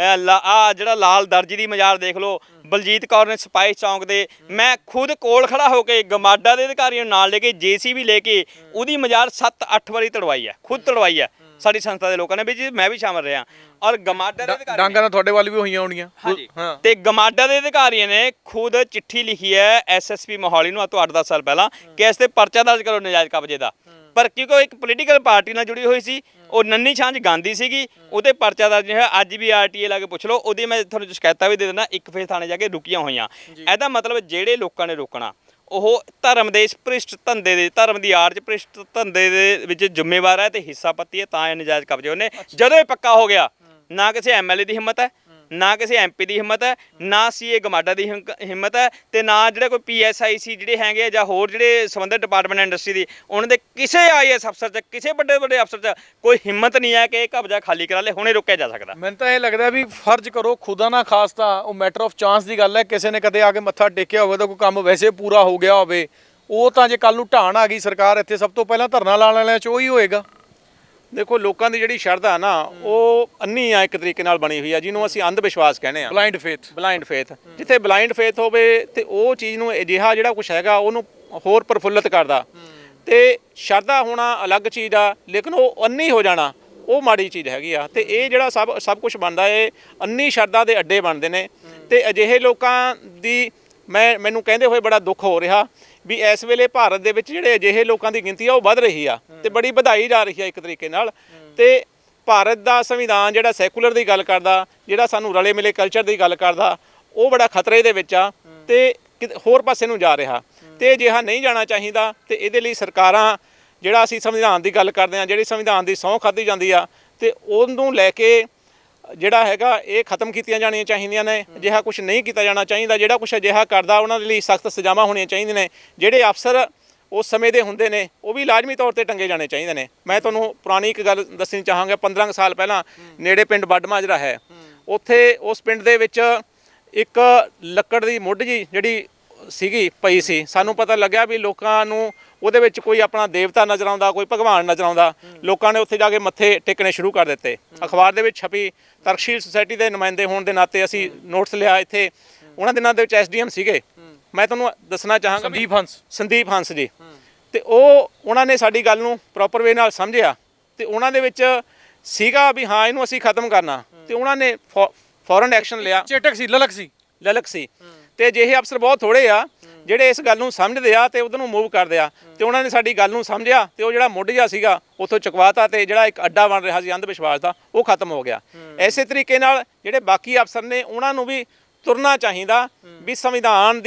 ਆ ਜਿਹੜਾ ਲਾਲ ਦਰਜੀ ਦੀ ਮਜ਼ਾਰ ਦੇਖ ਲਓ ਬਲਜੀਤ ਕੌਰ ਨੇ ਸਪਾਈਸ ਚੌਂਕ ਦੇ ਮੈਂ ਖੁਦ ਕੋਲ ਖੜਾ ਹੋ ਕੇ ਗਮਾਡਾ ਦੇ ਅਧਿਕਾਰੀਆਂ ਨੂੰ ਨਾਲ ਲੈ ਕੇ ਜੇਸੀਬੀ ਲੈ ਕੇ ਉਹਦੀ ਮਜ਼ਾਰ 7-8 ਵਾਰੀ ਤੜਵਾਈ ਹੈ ਖੁਦ ਤੜਵਾਈ ਹੈ ਸਾਡੀ ਸੰਸਥਾ ਦੇ ਲੋਕਾਂ ਨੇ ਵੀ ਜੀ ਮੈਂ ਵੀ ਸ਼ਾਮਲ ਰਿਹਾ ਔਰ ਗਮਾਡਾ ਦੇ ਅਧਿਕਾਰੀ ਡਾਂਗਾਂ ਤਾਂ ਤੁਹਾਡੇ ਵੱਲ ਵੀ ਹੋਈਆਂ ਹੋਣੀਆਂ ਹਾਂ ਤੇ ਗਮਾਡਾ ਦੇ ਅਧਿਕਾਰੀਆਂ ਨੇ ਖੁਦ ਚਿੱਠੀ ਲਿਖੀ ਹੈ ਐਸਐਸਪੀ ਮੋਹਾਲੀ ਨੂੰ ਤੋਂ 8-10 ਸਾਲ ਪਹਿਲਾਂ ਕਿ ਇਸ ਤੇ ਪਰਚਾ ਦਰਜ ਕਰੋ ਨਜਾਇਜ਼ ਕਬਜ਼ੇ ਦਾ ਪਰ ਕਿਉਂਕਿ ਇੱਕ ਪੋਲੀਟੀਕਲ ਪਾਰਟੀ ਨਾਲ ਜੁੜੀ ਹੋਈ ਸੀ ਉਹ ਨੰਨੀ ਛਾਂਝ ਗਾਂਧੀ ਸੀਗੀ ਉਹਦੇ ਪਰਚਾ ਦਰਜ ਹੈ ਅੱਜ ਵੀ ਆਰਟੀਏ ਲਾ ਕੇ ਪੁੱਛ ਲਓ ਉਹਦੀ ਮੈਂ ਤੁਹਾਨੂੰ ਸ਼ਿਕਾਇਤਾਂ ਵੀ ਦੇ ਦਿੰਦਾ ਇੱਕ ਫੇਸ ਥਾਣੇ ਜਾ ਕੇ ਰੁਕੀਆਂ ਹੋਈਆਂ ਇਹਦਾ ਮਤਲਬ ਜਿਹੜੇ ਲੋਕਾਂ ਨੇ ਰੋਕਣਾ ਉਹ ਧਰਮ ਦੇ ਇਸ ਭ੍ਰਿਸ਼ਟ ਧੰਦੇ ਦੇ ਧਰਮ ਦੀ ਆੜ 'ਚ ਭ੍ਰਿਸ਼ਟ ਧੰਦੇ ਦੇ ਵਿੱਚ ਜ਼ਿੰਮੇਵਾਰ ਹੈ ਤੇ ਹਿੱਸਾ ਪੱਤੀ ਹੈ ਤਾਂ ਇਹ ਨਜਾਇਜ਼ ਕਬਜ਼ੇ ਉਹਨੇ ਜਦੋਂ ਇਹ ਪੱਕਾ ਹੋ ਗਿਆ ਨਾ ਕਿਸੇ ਐਮਐਲਏ ਦੀ ਹਿੰਮਤ ਹੈ ਨਾ ਕਿਸੇ ਐਮਪੀ ਦੀ ਹਿੰਮਤ ਹੈ ਨਾ ਸੀਏ ਗਮਾਡਾ ਦੀ ਹਿੰਮਤ ਹੈ ਤੇ ਨਾ ਜਿਹੜੇ ਕੋਈ ਪੀਐਸਆਈਸੀ ਜਿਹੜੇ ਹੈਗੇ ਜਾਂ ਹੋਰ ਜਿਹੜੇ ਸੰਬੰਧਿਤ ਡਿਪਾਰਟਮੈਂਟ ਇੰਡਸਟਰੀ ਦੀ ਉਹਨਾਂ ਦੇ ਕਿਸੇ ਆਈਐਸ ਅਫਸਰ 'ਚ ਕਿਸੇ ਵੱਡੇ ਅਫਸਰ 'ਚ ਕੋਈ ਹਿੰਮਤ ਨਹੀਂ ਹੈ ਕਿ ਇਹ ਕਬਜ਼ਾ ਖਾਲੀ ਕਰਾ ਲੈ ਹੁਣੇ ਰੋਕਿਆ ਜਾ ਸਕਦਾ ਮੈਨੂੰ ਤਾਂ ਇਹ ਲੱਗਦਾ ਵੀ ਫਰਜ਼ ਕਰੋ ਖੁਦਾ ਨਾ ਖਾਸਤਾ ਉਹ ਮੈਟਰ ਆਫ ਚਾਂਸ ਦੀ ਗੱਲ ਹੈ ਕਿਸੇ ਨੇ ਕਦੇ ਆ ਕੇ ਮੱਥਾ ਟੇਕਿਆ ਹੋਵੇ ਤਾਂ ਕੋਈ ਕੰਮ ਵੈਸੇ ਪੂਰਾ ਹੋ ਗਿਆ ਹੋਵੇ ਉਹ ਤਾਂ ਜੇ ਕੱਲ ਨੂੰ ਢਾਣ ਆ ਗਈ ਸਰਕਾਰ ਇੱਥੇ ਸਭ ਤੋਂ ਪਹਿਲਾਂ ਧਰਨਾ ਲਾਉਣ ਵਾਲਿਆਂ 'ਚ ਉਹੀ ਹੋਏਗਾ ਦੇਖੋ ਲੋਕਾਂ ਦੀ ਜਿਹੜੀ ਸ਼ਰਧਾ ਨਾ ਉਹ ਅੰਨੀ ਆ ਇੱਕ ਤਰੀਕੇ ਨਾਲ ਬਣੀ ਹੋਈ ਆ ਜਿਹਨੂੰ ਅਸੀਂ ਅੰਧ ਵਿਸ਼ਵਾਸ ਕਹਿੰਦੇ ਆ ਬਲਾਈਂਡ ਫੇਥ ਜਿੱਥੇ ਬਲਾਈਂਡ ਫੇਥ ਹੋਵੇ ਤੇ ਉਹ ਚੀਜ਼ ਨੂੰ ਅਜਿਹਾ ਜਿਹੜਾ ਕੁਝ ਹੈਗਾ ਉਹਨੂੰ ਹੋਰ ਪ੍ਰਫੁੱਲਤ ਕਰਦਾ ਤੇ ਸ਼ਰਧਾ ਹੋਣਾ ਅਲੱਗ ਚੀਜ਼ ਆ ਲੇਕਿਨ ਉਹ ਅੰਨੀ ਹੋ ਜਾਣਾ ਉਹ ਮਾੜੀ ਚੀਜ਼ ਹੈਗੀ ਆ ਤੇ ਇਹ ਜਿਹੜਾ ਸਭ ਕੁਝ ਬਣਦਾ ਏ ਅੰਨੀ ਸ਼ਰਧਾ ਦੇ ਅੱਡੇ ਬਣਦੇ ਨੇ ਤੇ ਅਜਿਹੇ ਲੋਕਾਂ ਦੀ ਮੈਨੂੰ ਕਹਿੰਦੇ ਹੋਏ ਬੜਾ ਦੁੱਖ ਹੋ ਰਿਹਾ ਵੀ ਇਸ ਵੇਲੇ ਭਾਰਤ ਦੇ ਵਿੱਚ ਜਿਹੜੇ ਅਜਿਹੇ ਲੋਕਾਂ ਦੀ ਗਿਣਤੀ ਆ ਉਹ ਵੱਧ ਰਹੀ ਆ ਤੇ ਬੜੀ ਵਧਾਈ ਜਾ ਰਹੀ ਆ ਇੱਕ ਤਰੀਕੇ ਨਾਲ ਤੇ ਭਾਰਤ ਦਾ ਸੰਵਿਧਾਨ ਜਿਹੜਾ ਸੈਕੂਲਰ ਦੀ ਗੱਲ ਕਰਦਾ ਜਿਹੜਾ ਸਾਨੂੰ ਰਲੇ ਮਿਲੇ ਕਲਚਰ ਦੀ ਗੱਲ ਕਰਦਾ ਉਹ ਬੜਾ ਖਤਰੇ ਦੇ ਵਿੱਚ ਆ ਤੇ ਹੋਰ ਪਾਸੇ ਨੂੰ ਜਾ ਰਿਹਾ ਤੇ ਅਜਿਹਾ ਨਹੀਂ ਜਾਣਾ ਚਾਹੀਦਾ ਤੇ ਇਹਦੇ ਲਈ ਸਰਕਾਰਾਂ ਜਿਹੜਾ ਅਸੀਂ ਸੰਵਿਧਾਨ ਦੀ ਗੱਲ ਕਰਦੇ ਆ ਜਿਹੜੀ ਸੰਵਿਧਾਨ ਦੀ ਸਹੁੰ ਖਾਧੀ ਜਾਂਦੀ ਆ ਤੇ ਉਹਨੂੰ ਲੈ ਕੇ ਜਿਹੜਾ ਹੈਗਾ ਇਹ ਖਤਮ ਕੀਤੀਆਂ ਜਾਣੀਆਂ ਚਾਹੀਦੀਆਂ ਨੇ ਅਜਿਹਾ ਕੁਝ ਨਹੀਂ ਕੀਤਾ ਜਾਣਾ ਚਾਹੀਦਾ ਜਿਹੜਾ ਕੁਝ ਅਜਿਹਾ ਕਰਦਾ ਉਹਨਾਂ ਦੇ ਲਈ ਸਖਤ ਸਜ਼ਾਵਾਂ ਹੋਣੀਆਂ ਚਾਹੀਦੀਆਂ ਨੇ ਜਿਹੜੇ ਅਫਸਰ ਉਸ ਸਮੇਂ ਦੇ ਹੁੰਦੇ ਨੇ ਉਹ ਵੀ ਲਾਜ਼ਮੀ ਤੌਰ ਤੇ ਟੰਗੇ ਜਾਣੇ ਚਾਹੀਦੇ ਨੇ ਮੈਂ ਤੁਹਾਨੂੰ ਪੁਰਾਣੀ ਇੱਕ ਗੱਲ ਦੱਸਣੀ ਚਾਹਾਂਗਾ 15 ਸਾਲ ਪਹਿਲਾਂ ਨੇੜੇ ਪਿੰਡ ਵੱਡਮਾਜਰਾ ਹੈ ਉੱਥੇ ਉਸ ਪਿੰਡ ਦੇ ਵਿੱਚ ਇੱਕ ਲੱਕੜ ਦੀ ਮੁੱਢ ਜੀ ਜਿਹੜੀ ਸੀਗੀ ਪਈ ਸੀ ਸਾਨੂੰ ਪਤਾ ਲੱਗਿਆ ਵੀ ਲੋਕਾਂ ਨੂੰ ਉਹਦੇ ਵਿੱਚ ਕੋਈ ਆਪਣਾ ਦੇਵਤਾ ਨਜ਼ਰ ਆਉਂਦਾ ਕੋਈ ਭਗਵਾਨ ਨਜ਼ਰ ਆਉਂਦਾ ਲੋਕਾਂ ਨੇ ਉੱਥੇ ਜਾ ਕੇ ਮੱਥੇ ਟੇਕਣੇ ਸ਼ੁਰੂ ਕਰ ਦਿੱਤੇ ਅਖਬਾਰ ਦੇ ਵਿੱਚ ਛਪੀ ਤਰਕਸ਼ੀਲ ਸੁਸਾਇਟੀ ਦੇ ਨੁਮਾਇੰਦੇ ਹੋਣ ਦੇ ਨਾਤੇ ਅਸੀਂ ਨੋਟਿਸ ਲਿਆ ਇੱਥੇ ਉਹਨਾਂ ਦਿਨਾਂ ਦੇ ਵਿੱਚ ਐਸਡੀਐਮ ਸੀਗੇ ਮੈਂ ਤੁਹਾਨੂੰ ਦੱਸਣਾ ਚਾਹਾਂਗਾ ਸੰਦੀਪ ਹੰਸ ਜੀ ਤੇ ਉਹਨਾਂ ਨੇ ਸਾਡੀ ਗੱਲ ਨੂੰ ਪ੍ਰੋਪਰ ਵੇ ਨਾਲ ਸਮਝਿਆ ਤੇ ਉਹਨਾਂ ਦੇ ਵਿੱਚ ਸੀਗਾ ਵੀ ਹਾਂ ਇਹਨੂੰ ਅਸੀਂ ਖਤਮ ਕਰਨਾ ਤੇ ਉਹਨਾਂ ਨੇ ਫੌਰਨ ਐਕਸ਼ਨ ਲਿਆ ਚੇਟਕ ਸੀ ਲਲਕ ਸੀ ਤੇ ਅਜਿਹੇ ਅਫਸਰ ਬਹੁਤ ਥੋੜੇ ਆ ਜਿਹੜੇ ਇਸ ਗੱਲ ਨੂੰ ਸਮਝਦੇ ਆ ਤੇ ਉਹਦੇ ਨੂੰ ਮੂਵ ਕਰਦੇ ਆ ਤੇ ਉਹਨਾਂ ਨੇ ਸਾਡੀ ਗੱਲ ਨੂੰ ਸਮਝਿਆ ਤੇ ਉਹ ਜਿਹੜਾ ਮੁੱਢ ਜਿਹਾ ਸੀਗਾ ਉੱਥੋਂ ਚੁਕਵਾਤਾ ਤੇ ਜਿਹੜਾ ਇੱਕ ਅੱਡਾ ਬਣ ਰਿਹਾ ਸੀ ਅੰਧ ਵਿਸ਼ਵਾਸ ਦਾ ਉਹ ਖਤਮ ਹੋ ਗਿਆ ਐਸੇ ਤਰੀਕੇ ਨਾਲ ਜਿਹੜੇ ਬਾਕੀ ਅਫਸਰ ਨੇ ਉਹਨਾਂ ਨੂੰ ਵੀ ਤੁਰਨਾ ਚਾਹੀਦਾ ਵੀ ਸੰਵਿਧਾਨ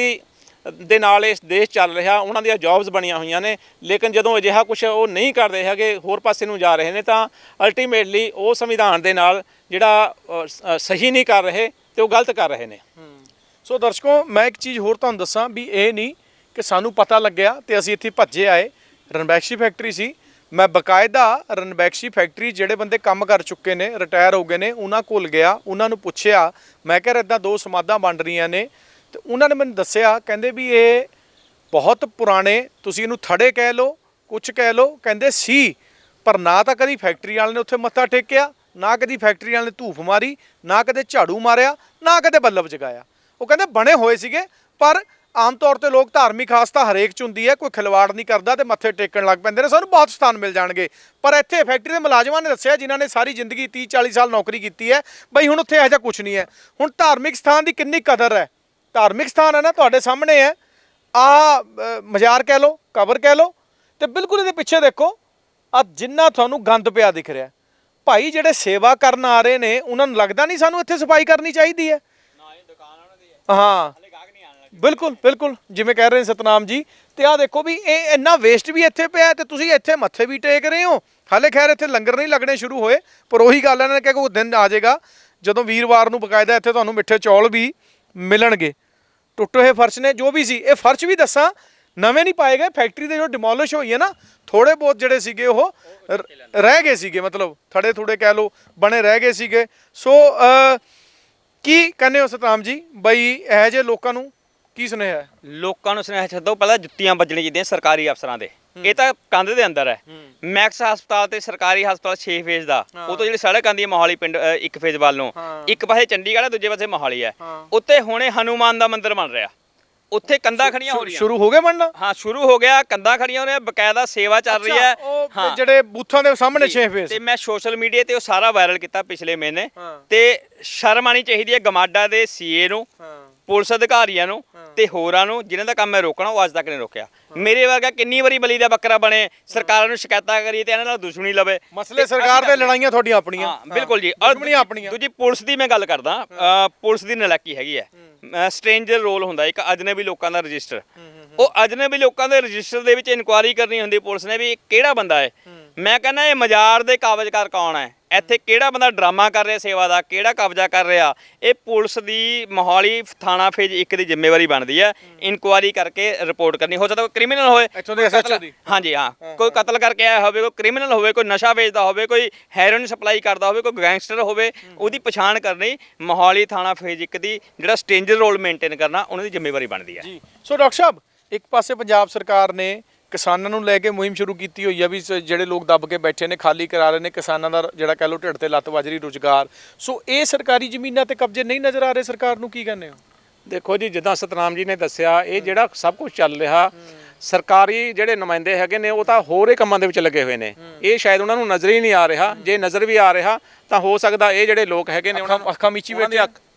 ਦੇ ਨਾਲ ਇਸ ਦੇਸ਼ ਚੱਲ ਰਿਹਾ ਉਹਨਾਂ ਦੀਆਂ ਜੌਬਸ ਬਣੀਆਂ ਹੋਈਆਂ ਨੇ ਲੇਕਿਨ ਜਦੋਂ ਅਜਿਹਾ ਕੁਝ ਉਹ ਨਹੀਂ ਕਰ ਰਹੇ ਹੈਗੇ ਹੋਰ ਪਾਸੇ ਨੂੰ ਜਾ ਰਹੇ ਨੇ ਤਾਂ ਅਲਟੀਮੇਟਲੀ ਉਹ ਸੰਵਿਧਾਨ ਦੇ ਨਾਲ ਜਿਹੜਾ ਸਹੀ ਨਹੀਂ ਕਰ ਰਹੇ ਤੇ ਉਹ ਗਲਤ ਕਰ ਰਹੇ ਨੇ ਸੋ ਦਰਸ਼ਕੋ ਮੈਂ ਇੱਕ ਚੀਜ਼ ਹੋਰ ਤੁਹਾਨੂੰ ਦੱਸਾਂ ਵੀ ਇਹ ਨਹੀਂ ਕਿ ਸਾਨੂੰ ਪਤਾ ਲੱਗਿਆ ਤੇ ਅਸੀਂ ਇੱਥੇ ਭੱਜੇ ਆਏ ਰਣਬੈਕਸੀ ਫੈਕਟਰੀ ਸੀ ਮੈਂ ਬਕਾਇਦਾ ਰਣਬੈਕਸੀ ਫੈਕਟਰੀ ਜਿਹੜੇ ਬੰਦੇ ਕੰਮ ਕਰ ਚੁੱਕੇ ਨੇ ਰਿਟਾਇਰ ਹੋ ਗਏ ਨੇ ਉਹਨਾਂ ਕੋਲ ਗਿਆ ਉਹਨਾਂ ਨੂੰ ਪੁੱਛਿਆ ਮੈਂ ਕਿਹਾ ਇੱਦਾਂ 2 ਸਮਾਧਾਂ ਬਣ ਰਹੀਆਂ ਨੇ ਤੇ ਉਹਨਾਂ ਨੇ ਮੈਨੂੰ ਦੱਸਿਆ ਕਹਿੰਦੇ ਵੀ ਇਹ ਬਹੁਤ ਪੁਰਾਣੇ ਤੁਸੀਂ ਇਹਨੂੰ ਥੜੇ ਕਹਿ ਲਓ ਕੁਛ ਕਹਿ ਲਓ ਕਹਿੰਦੇ ਸੀ ਪਰ ਨਾ ਤਾਂ ਕਦੀ ਫੈਕਟਰੀ ਵਾਲੇ ਨੇ ਉੱਥੇ ਮੱਥਾ ਟੇਕਿਆ ਨਾ ਕਦੀ ਫੈਕਟਰੀ ਵਾਲੇ ਨੇ ਧੂਫ ਮਾਰੀ ਨਾ ਕਦੇ ਝਾੜੂ ਮਾਰਿਆ ਨਾ ਕਦੇ ਬੱਲਬ ਜਗਾਇਆ ਉਹ ਕਹਿੰਦੇ ਬਣੇ ਹੋਏ ਸੀਗੇ, ਪਰ ਆਮ ਤੌਰ ਤੇ ਲੋਕ ਧਾਰਮਿਕ ਆਸਥਾ ਹਰੇਕ ਚ ਹੁੰਦੀ ਹੈ, ਕੋਈ ਖਿਲਵਾੜ ਨਹੀਂ ਕਰਦਾ ਤੇ ਮੱਥੇ ਟੇਕਣ ਲੱਗ ਪੈਂਦੇ ਨੇ, ਸਾਨੂੰ ਬਹੁਤ ਸਥਾਨ ਮਿਲ ਜਾਣਗੇ। ਪਰ ਇੱਥੇ ਫੈਕਟਰੀ ਦੇ ਮੁਲਾਜ਼ਮਾਂ ਨੇ ਦੱਸਿਆ, ਜਿਨ੍ਹਾਂ ਨੇ ਸਾਰੀ ਜ਼ਿੰਦਗੀ 30-40 ਸਾਲ ਨੌਕਰੀ ਕੀਤੀ ਹੈ, ਬਈ ਹੁਣ ਉੱਥੇ ਇਹੋ ਜਿਹਾ ਕੁਝ ਨਹੀਂ ਹੈ। ਹੁਣ ਧਾਰਮਿਕ ਸਥਾਨ ਦੀ ਕਿੰਨੀ ਕਦਰ ਹੈ, ਧਾਰਮਿਕ ਸਥਾਨ ਹੈ ਨਾ, ਤੁਹਾਡੇ ਸਾਹਮਣੇ ਹੈ। ਮਜ਼ਾਰ ਕਹਿ ਲਓ, ਕਬਰ ਕਹਿ ਲਓ, ਤੇ ਬਿਲਕੁਲ ਇਹਦੇ ਪਿੱਛੇ ਦੇਖੋ ਆ ਜਿੰਨਾ ਤੁਹਾਨੂੰ ਗੰਦ ਪਿਆ ਦਿਖ ਰਿਹਾ। ਭਾਈ ਜਿਹੜੇ ਸੇਵਾ ਕਰਨ ਆ ਰਹੇ ਨੇ, ਉਹਨਾਂ ਨੂੰ ਲੱਗਦਾ ਨਹੀਂ ਸਾਨੂੰ ਇੱਥੇ ਸਫਾਈ ਕਰਨੀ ਚਾਹੀਦੀ ਹੈ? ਹਾਂ ਬਿਲਕੁਲ ਬਿਲਕੁਲ, ਜਿਵੇਂ ਕਹਿ ਰਹੇ ਨੇ ਸਤਨਾਮ ਜੀ। ਤੇ ਆਹ ਦੇਖੋ ਵੀ ਇਹ ਇੰਨਾ ਵੇਸਟ ਵੀ ਇੱਥੇ ਪਿਆ, ਤੇ ਤੁਸੀਂ ਇੱਥੇ ਮੱਥੇ ਵੀ ਟੇਕ ਰਹੇ ਹੋ। ਹਾਲੇ ਖੈਰ ਇੱਥੇ ਲੰਗਰ ਨਹੀਂ ਲੱਗਣੇ ਸ਼ੁਰੂ ਹੋਏ, ਪਰ ਉਹੀ ਗੱਲ ਇਹਨਾਂ ਨੇ ਕਿਹਾ ਕੋਈ ਦਿਨ ਆ ਜਾਏਗਾ ਜਦੋਂ ਵੀਰਵਾਰ ਨੂੰ ਬਕਾਇਦਾ ਇੱਥੇ ਤੁਹਾਨੂੰ ਮਿੱਠੇ ਚੌਲ ਵੀ ਮਿਲਣਗੇ। ਟੁੱਟੇ ਹੋਏ ਫਰਸ਼ ਨੇ, ਜੋ ਵੀ ਸੀ, ਇਹ ਫਰਸ਼ ਵੀ ਦੱਸਾਂ ਨਵੇਂ ਨਹੀਂ ਪਾਏ ਗਏ। ਫੈਕਟਰੀ ਦੇ ਜੋ ਡਿਮੋਲਿਸ਼ ਹੋਈ ਹੈ ਨਾ, ਥੋੜੇ ਬਹੁਤ ਜਿਹੜੇ ਸੀਗੇ ਉਹ ਰਹਿ ਗਏ ਸੀਗੇ, ਮਤਲਬ ਥੜੇ ਥੋੜੇ ਕਹਿ ਲਓ ਬਣੇ ਰਹਿ ਗਏ ਸੀਗੇ। ਸੋ ਕੀ ਕਹਿੰਦੇ ਹੋ ਸਤਨਾਮ ਜੀ, ਬਈ ਇਹੋ ਜਿਹੇ ਲੋਕਾਂ ਨੂੰ ਕੀ ਸੁਨੇਹਾ ਹੈ? ਲੋਕਾਂ ਨੂੰ ਸੁਨੇਹਾ ਛੱਡੋ, ਪਹਿਲਾਂ ਜੁੱਤੀਆਂ ਵੱਜਣੀਆਂ ਚਾਹੀਦੀਆਂ ਸਰਕਾਰੀ ਅਫਸਰਾਂ ਦੇ। ਇਹ ਤਾਂ ਕੰਧ ਦੇ ਅੰਦਰ ਹੈ। ਮੈਕਸ ਹਸਪਤਾਲ ਤੇ ਸਰਕਾਰੀ ਹਸਪਤਾਲ 6 ਫੇਜ਼ ਦਾ, ਉਹ ਤੋਂ ਜਿਹੜੀ ਸੜਕ ਆਉਂਦੀ ਹੈ ਮੋਹਾਲੀ ਪਿੰਡ ਇੱਕ ਫੇਜ਼ ਵੱਲ ਨੂੰ, ਇੱਕ ਪਾਸੇ ਚੰਡੀਗੜ੍ਹ ਹੈ, ਦੂਜੇ ਪਾਸੇ ਮੋਹਾਲੀ ਹੈ। ਉੱਤੇ ਹੁਣੇ ਹਨੂਮਾਨ ਦਾ ਮੰਦਿਰ ਬਣ ਰਿਹਾ, ਉੱਥੇ ਕੰਧਾਂ ਖੜੀਆਂ ਹੋ ਰਹੀਆਂ। ਸ਼ੁਰੂ ਹੋ ਗਏ ਬਣਨਾ? ਹਾਂ ਸ਼ੁਰੂ ਹੋ ਗਿਆ, ਕੰਧਾਂ ਖੜੀਆਂ ਹੋ ਰਹੀਆਂ, ਬਕਾਇਦਾ ਸੇਵਾ ਚੱਲ ਰਹੀ ਹੈ। ਹਾਂ ਜਿਹੜੇ ਬੂਥਾਂ ਦੇ ਸਾਹਮਣੇ 6 ਫੇਜ਼। ਤੇ ਮੈਂ ਸੋਸ਼ਲ ਮੀਡੀਆ ਤੇ ਉਹ ਸਾਰਾ ਵਾਇਰਲ ਕੀਤਾ ਪਿਛਲੇ ਮਹੀਨੇ। ਤੇ ਸ਼ਰਮ ਆਣੀ ਚਾਹੀਦੀ ਹੈ ਗਮਾਡਾ ਦੇ ਸੀਏ ਨੂੰ, ਪੁਲਿਸ ਅਧਿਕਾਰੀਆਂ ਨੂੰ ਤੇ ਹੋਰਾਂ ਨੂੰ, ਜਿਨ੍ਹਾਂ ਦਾ ਕੰਮ ਹੈ ਰੋਕਣਾ, ਉਹ ਅੱਜ ਤੱਕ ਨਹੀਂ ਰੋਕਿਆ। ਮੇਰੇ ਵਰਗਾ ਕਿੰਨੀ ਵਾਰੀ ਬਲੀ ਦਾ ਬੱਕਰਾ ਬਣੇ, ਸਰਕਾਰਾਂ ਨੂੰ ਸ਼ਿਕਾਇਤਾਂ ਕਰੀਏ ਤੇ ਇਹਨਾਂ ਨਾਲ ਦੁਸ਼ਮਣੀ ਲਵੇ। ਮਸਲੇ ਸਰਕਾਰ ਦੇ, ਲੜਾਈਆਂ ਤੁਹਾਡੀਆਂ ਆਪਣੀਆਂ। ਹਾਂ ਬਿਲਕੁਲ ਜੀ, ਦੁਸ਼ਮਣੀਆਂ ਆਪਣੀਆਂ। ਦੂਜੀ ਪੁਲਿਸ ਦੀ ਮੈਂ ਗੱਲ ਕਰਦਾ, ਪੁਲਿਸ ਦੀ ਨਲਾਇਕੀ ਹੈਗੀ ਹੈ। ਸਟ੍ਰੇਂਜਰ ਰੋਲ ਹੁੰਦਾ ਇੱਕ ਅਜਨਬੀ ਲੋਕਾਂ ਦਾ ਰਜਿਸਟਰ, ਉਹ ਅਜਨਬੀ ਲੋਕਾਂ ਦੇ ਰਜਿਸਟਰ ਦੇ ਵਿੱਚ ਇਨਕੁਆਇਰੀ ਕਰਨੀ ਹੁੰਦੀ ਪੁਲਿਸ ਨੇ ਵੀ ਕਿਹੜਾ ਬੰਦਾ ਹੈ। ਮੈਂ ਕਹਿੰਦਾ ਇਹ ਮਜ਼ਾਰ ਦੇ ਕਾਬਜ਼ਕਾਰ ਕੌਣ ਹੈ, ਇੱਥੇ ਕਿਹੜਾ ਬੰਦਾ ਡਰਾਮਾ ਕਰ ਰਿਹਾ ਸੇਵਾ ਦਾ, ਕਿਹੜਾ ਕਬਜ਼ਾ ਕਰ ਰਿਹਾ, ਇਹ ਪੁਲਿਸ ਦੀ ਮੋਹਾਲੀ ਥਾਣਾ ਫੇਜ਼ 1 ਦੀ ਜ਼ਿੰਮੇਵਾਰੀ ਬਣਦੀ ਹੈ। ਇਨਕੁਆਇਰੀ ਕਰਕੇ ਰਿਪੋਰਟ ਕਰਨੀ। ਹੋ ਸਕਦਾ ਕੋਈ ਕ੍ਰਿਮੀਨਲ ਹੋਵੇ ਇੱਥੋਂ ਦੇ ਐਸਐਚਓ ਦੀ। ਹਾਂਜੀ ਹਾਂ, ਕੋਈ ਕਤਲ ਕਰਕੇ ਆਇਆ ਹੋਵੇ, ਕੋਈ ਕ੍ਰਿਮੀਨਲ ਹੋਵੇ, ਕੋਈ ਨਸ਼ਾ ਵੇਚਦਾ ਹੋਵੇ, ਕੋਈ ਹੈਰੋਇਨ ਸਪਲਾਈ ਕਰਦਾ ਹੋਵੇ, ਕੋਈ ਗੈਂਗਸਟਰ ਹੋਵੇ, ਉਹਦੀ ਪਛਾਣ ਕਰਨੀ ਮੋਹਾਲੀ ਥਾਣਾ ਫੇਜ਼ 1 ਦੀ ਜਿਹੜਾ ਸਟ੍ਰੇਂਜਰ ਰੋਲ ਮੇਨਟੇਨ ਕਰਨਾ ਉਹਨਾਂ ਦੀ ਜ਼ਿੰਮੇਵਾਰੀ ਬਣਦੀ ਹੈ ਜੀ। ਸੋ ਡਾਕਟਰ ਸਾਹਿਬ, ਇੱਕ ਪਾਸੇ ਪੰਜਾਬ ਸਰਕਾਰ ਨੇ ਕਿਸਾਨਾਂ ਨੂੰ ਲੈ ਕੇ ਮੁਹਿੰਮ ਸ਼ੁਰੂ ਕੀਤੀ ਹੋਈ ਆ ਵੀ ਜਿਹੜੇ ਲੋਕ ਦੱਬ ਕੇ ਬੈਠੇ ਨੇ, ਖਾਲੀ ਕਰਾ ਰਹੇ ਨੇ, ਕਿਸਾਨਾਂ ਦਾ ਜਿਹੜਾ ਕਹਿ ਲਓ ਢਿੱਡ ਤੇ ਲੱਤ ਵੱਜ ਰਹੀ ਰੁਜ਼ਗਾਰ। ਸੋ ਇਹ ਸਰਕਾਰੀ ਜ਼ਮੀਨਾਂ ਤੇ ਕਬਜ਼ੇ ਨਹੀਂ ਨਜ਼ਰ ਆ ਰਹੇ, ਸਰਕਾਰ ਨੂੰ ਕੀ ਕਹਿੰਦੇ ਹੋ? ਦੇਖੋ ਜੀ, ਜਿੱਦਾਂ ਸਤਨਾਮ ਜੀ ਨੇ ਦੱਸਿਆ, ਇਹ ਜਿਹੜਾ ਸਭ ਕੁਝ ਚੱਲ ਰਿਹਾ, ਸਰਕਾਰੀ ਜਿਹੜੇ ਨੁਮਾਇੰਦੇ ਹੈਗੇ ਨੇ ਉਹ ਤਾਂ ਹੋਰ ਹੀ ਕੰਮਾਂ ਦੇ ਵਿੱਚ ਲੱਗੇ ਹੋਏ ਨੇ। ਇਹ ਸ਼ਾਇਦ ਉਹਨਾਂ ਨੂੰ ਨਜ਼ਰ ਹੀ ਨਹੀਂ ਆ ਰਿਹਾ। ਜੇ ਨਜ਼ਰ ਵੀ ਆ ਰਿਹਾ ਤਾਂ ਹੋ ਸਕਦਾ ਇਹ ਜਿਹੜੇ ਲੋਕ ਹੈਗੇ ਨੇ ਉਹਨਾਂ ਨੂੰ ਅੱਖਾਂ ਮੀਚੀ ਬੈਠੇ,